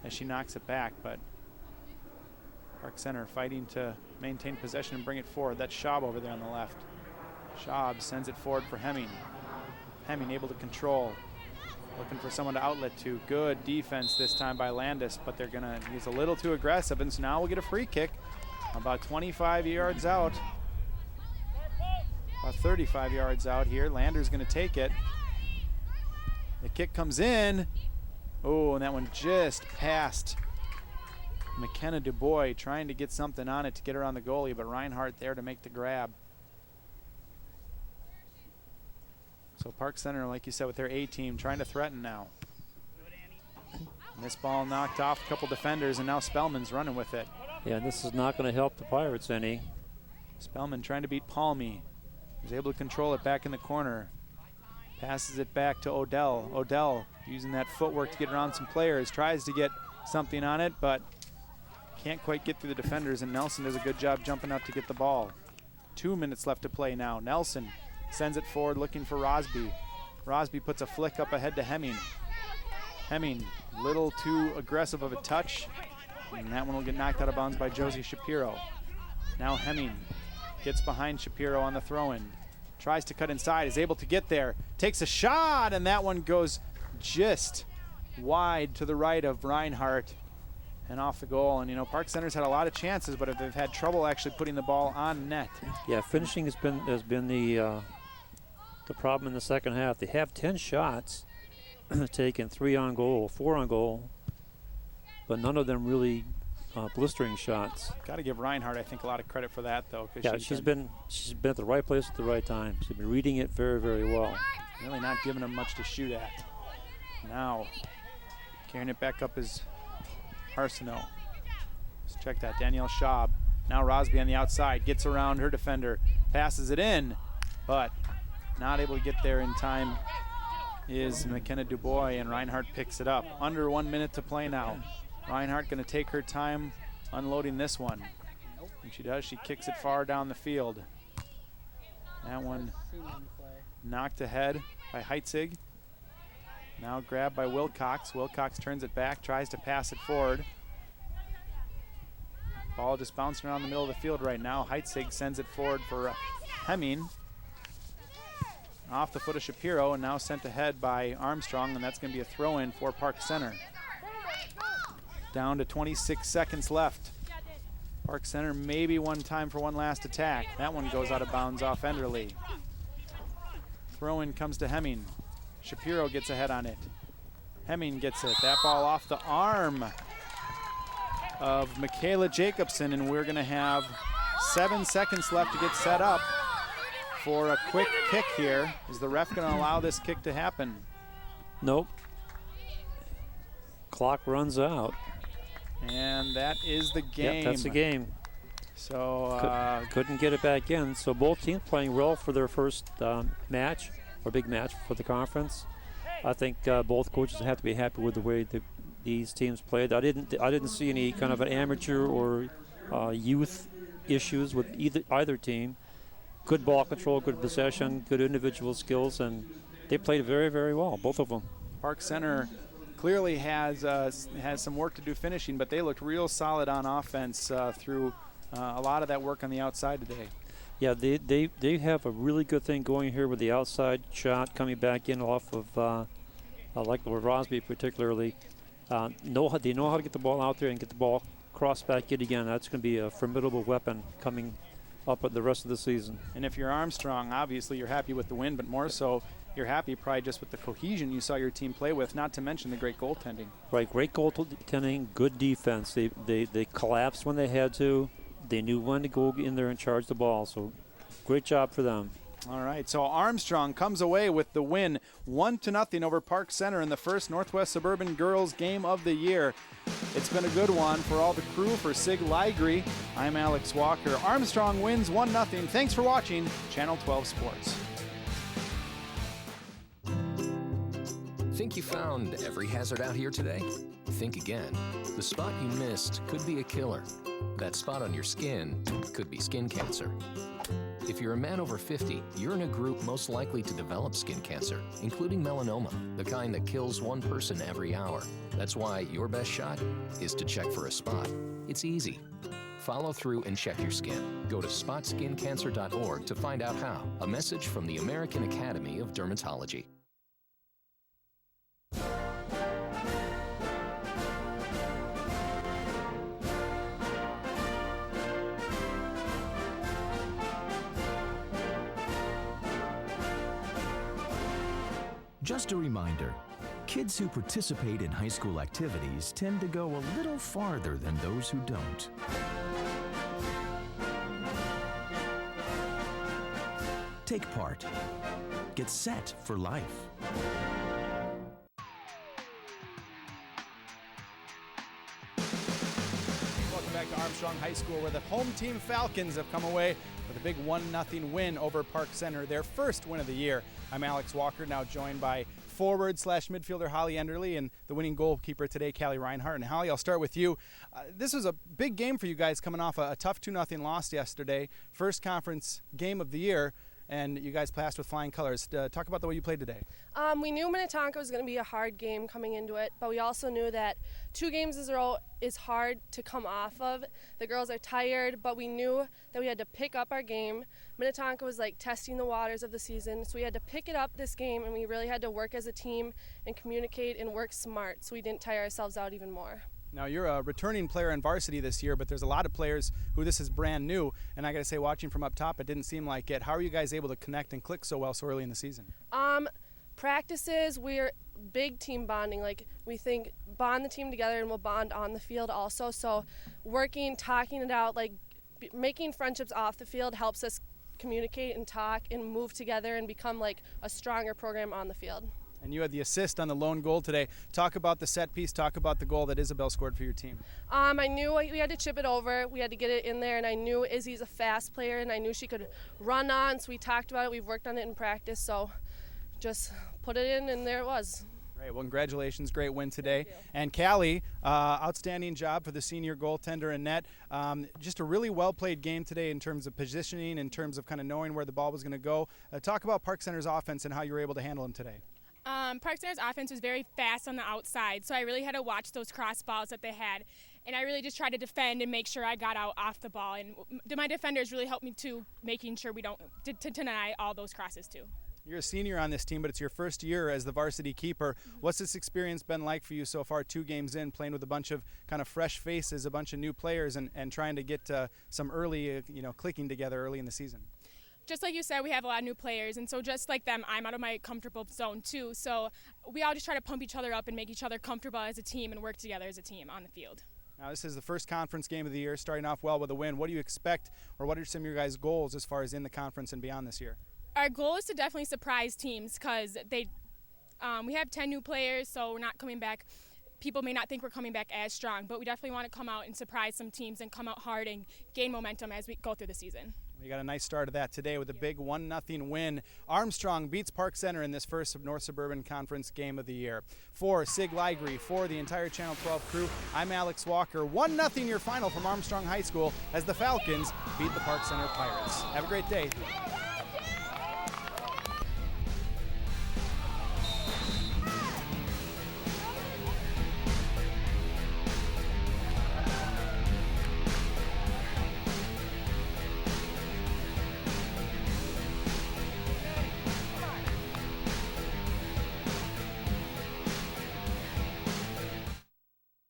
Speaker 1: as she knocks it back, but Park Center fighting to maintain possession and bring it forward. That's Schaub over there on the left. Schaub sends it forward for Hemming. Hemming able to control. Looking for someone to outlet to. Good defense this time by Landis, but they're gonna use a little too aggressive, and so now we'll get a free kick about 25 yards out. About 35 yards out here. Lander's gonna take it. The kick comes in. Oh, and that one just passed McKenna DuBois, trying to get something on it to get around the goalie, but Reinhardt there to make the grab. So Park Center, like you said, with their A team, trying to threaten now. And this ball knocked off a couple defenders, and now Spellman's running with it.
Speaker 2: Yeah, this is not going to help the Pirates any.
Speaker 1: Spellman trying to beat Palmy. He's able to control it back in the corner. Passes it back to Odell. Odell using that footwork to get around some players. Tries to get something on it, but can't quite get through the defenders, and Nelson does a good job jumping out to get the ball. 2 minutes left to play now. Nelson sends it forward looking for Rosby. Rosby puts a flick up ahead to Hemming. Hemming, little too aggressive of a touch, and that one will get knocked out of bounds by Josie Shapiro. Now Hemming gets behind Shapiro on the throw-in. Tries to cut inside, is able to get there. Takes a shot, and that one goes just wide to the right of Reinhardt and off the goal. And you know, Park Center's had a lot of chances, but they've had trouble actually putting the ball on net.
Speaker 2: Yeah, finishing has been the problem in the second half. They have 10 shots, taken 3 on goal, 4 on goal, but none of them really blistering shots.
Speaker 1: Got to give Reinhardt, I think, a lot of credit for that, though.
Speaker 2: Yeah, she's been at the right place at the right time. She's been reading it very, very well.
Speaker 1: Really not giving them much to shoot at. Now, carrying it back up is Arsenault. Let's check that. Danielle Schaub. Now Rosby on the outside. Gets around her defender. Passes it in, but not able to get there in time is McKenna Dubois, and Reinhardt picks it up. Under 1 minute to play now. Reinhardt going to take her time unloading this one. When she does, she kicks it far down the field. That one knocked ahead by Heitzig. Now grabbed by Wilcox. Wilcox turns it back, tries to pass it forward. Ball just bouncing around the middle of the field right now. Heitzig sends it forward for Hemming. Off the foot of Shapiro, and now sent ahead by Armstrong, and that's going to be a throw-in for Park Center. Down to 26 seconds left. Park Center maybe one time for one last attack. That one goes out of bounds off Enderle. Throw-in comes to Hemming. Shapiro gets ahead on it. Hemming gets it. That ball off the arm of Michaela Jacobson, and we're going to have 7 seconds left to get set up for a quick kick here. Is the ref going to allow this kick to happen?
Speaker 2: Nope. Clock runs out.
Speaker 1: And that is the game.
Speaker 2: Yep, that's the game.
Speaker 1: So
Speaker 2: couldn't get it back in. So both teams playing well for their first match, or big match for the conference. I think both coaches have to be happy with the way these teams played. I didn't see any kind of an amateur or youth issues with either team. Good ball control, good possession, good individual skills, and they played very, very well, both of them.
Speaker 1: Park Center clearly has some work to do finishing, but they looked real solid on offense through a lot of that work on the outside today.
Speaker 2: Yeah, they have a really good thing going here with the outside shot coming back in off of like with Rosby particularly. They know how to get the ball out there and get the ball crossed back in again. That's going to be a formidable weapon coming up at the rest of the season.
Speaker 1: And if you're Armstrong, obviously you're happy with the win, but more so you're happy probably just with the cohesion you saw your team play with, not to mention the great goaltending.
Speaker 2: Right, great goaltending, good defense. They collapsed when they had to. They knew when to go in there and charge the ball, so great job for them.
Speaker 1: All right, so Armstrong comes away with the win, 1-0 over Park Center in the first Northwest Suburban Girls Game of the Year. It's been a good one for all the crew. For Sig Ligre, I'm Alex Walker. Armstrong wins 1-0. Thanks for watching Channel 12 Sports.
Speaker 15: Think you found every hazard out here today? Think again. The spot you missed could be a killer. That spot on your skin could be skin cancer. If you're a man over 50, you're in a group most likely to develop skin cancer, including melanoma, the kind that kills one person every hour. That's why your best shot is to check for a spot. It's easy. Follow through and check your skin. Go to spotskincancer.org to find out how. A message from the American Academy of Dermatology.
Speaker 16: Just a reminder, kids who participate in high school activities tend to go a little farther than those who don't. Take part. Get set for life.
Speaker 1: Welcome back to Armstrong High School, where the home team Falcons have come away with a big 1-0 win over Park Center, their first win of the year. I'm Alex Walker, now joined by forward/midfielder Holly Enderle and the winning goalkeeper today, Callie Reinhardt. And Holly, I'll start with you. This was a big game for you guys coming off a tough 2-0 loss yesterday. First conference game of the year, and you guys passed with flying colors. Talk about the way you played today.
Speaker 17: We knew Minnetonka was going to be a hard game coming into it, but we also knew that 2 games in a row is hard to come off of. The girls are tired, but we knew that we had to pick up our game. Minnetonka was like testing the waters of the season, so we had to pick it up this game, and we really had to work as a team and communicate and work smart so we didn't tire ourselves out even more.
Speaker 1: Now, you're a returning player in varsity this year, but there's a lot of players who this is brand new, and I got to say, watching from up top, it didn't seem like it. How are you guys able to connect and click so well so early in the season?
Speaker 17: Practices, we're big team bonding. Like, we think bond the team together and we'll bond on the field also. So working, talking it out, like making friendships off the field helps us communicate and talk and move together and become like a stronger program on the field.
Speaker 1: And you had the assist on the lone goal today. Talk about the set piece, talk about the goal that Isabel scored for your team.
Speaker 17: I knew we had to chip it over, we had to get it in there, and I knew Izzy's a fast player, and I knew she could run on, so we talked about it, we've worked on it in practice, so just put it in, and there it was.
Speaker 1: Great, well, congratulations, great win today. And Callie, outstanding job for the senior goaltender and net. Just a really well-played game today in terms of positioning, in terms of kind of knowing where the ball was going to go. Talk about Park Center's offense and how you were able to handle them today.
Speaker 18: Park Center's offense was very fast on the outside, so I really had to watch those cross balls that they had, and I really just tried to defend and make sure I got out off the ball, and my defenders really helped me too, making sure we don't to deny all those crosses too.
Speaker 1: You're a senior on this team, but it's your first year as the varsity keeper. What's this experience been like for you so far, 2 games in, playing with a bunch of kind of fresh faces, a bunch of new players, and trying to get some early, clicking together early in the season?
Speaker 18: Just like you said, we have a lot of new players, and so just like them, I'm out of my comfortable zone too. So we all just try to pump each other up and make each other comfortable as a team and work together as a team on the field.
Speaker 1: Now this is the first conference game of the year, starting off well with a win. What do you expect, or what are some of your guys' goals as far as in the conference and beyond this year?
Speaker 18: Our goal is to definitely surprise teams because we have 10 new players, so we're not coming back. People may not think we're coming back as strong, but we definitely want to come out and surprise some teams and come out hard and gain momentum as we go through the season.
Speaker 1: You got a nice start of that today with a big 1-0 win. Armstrong beats Park Center in this first North Suburban Conference game of the year. For Sig Ligry, for the entire Channel 12 crew, I'm Alex Walker. 1-0 your final from Armstrong High School as the Falcons beat the Park Center Pirates. Have a great day.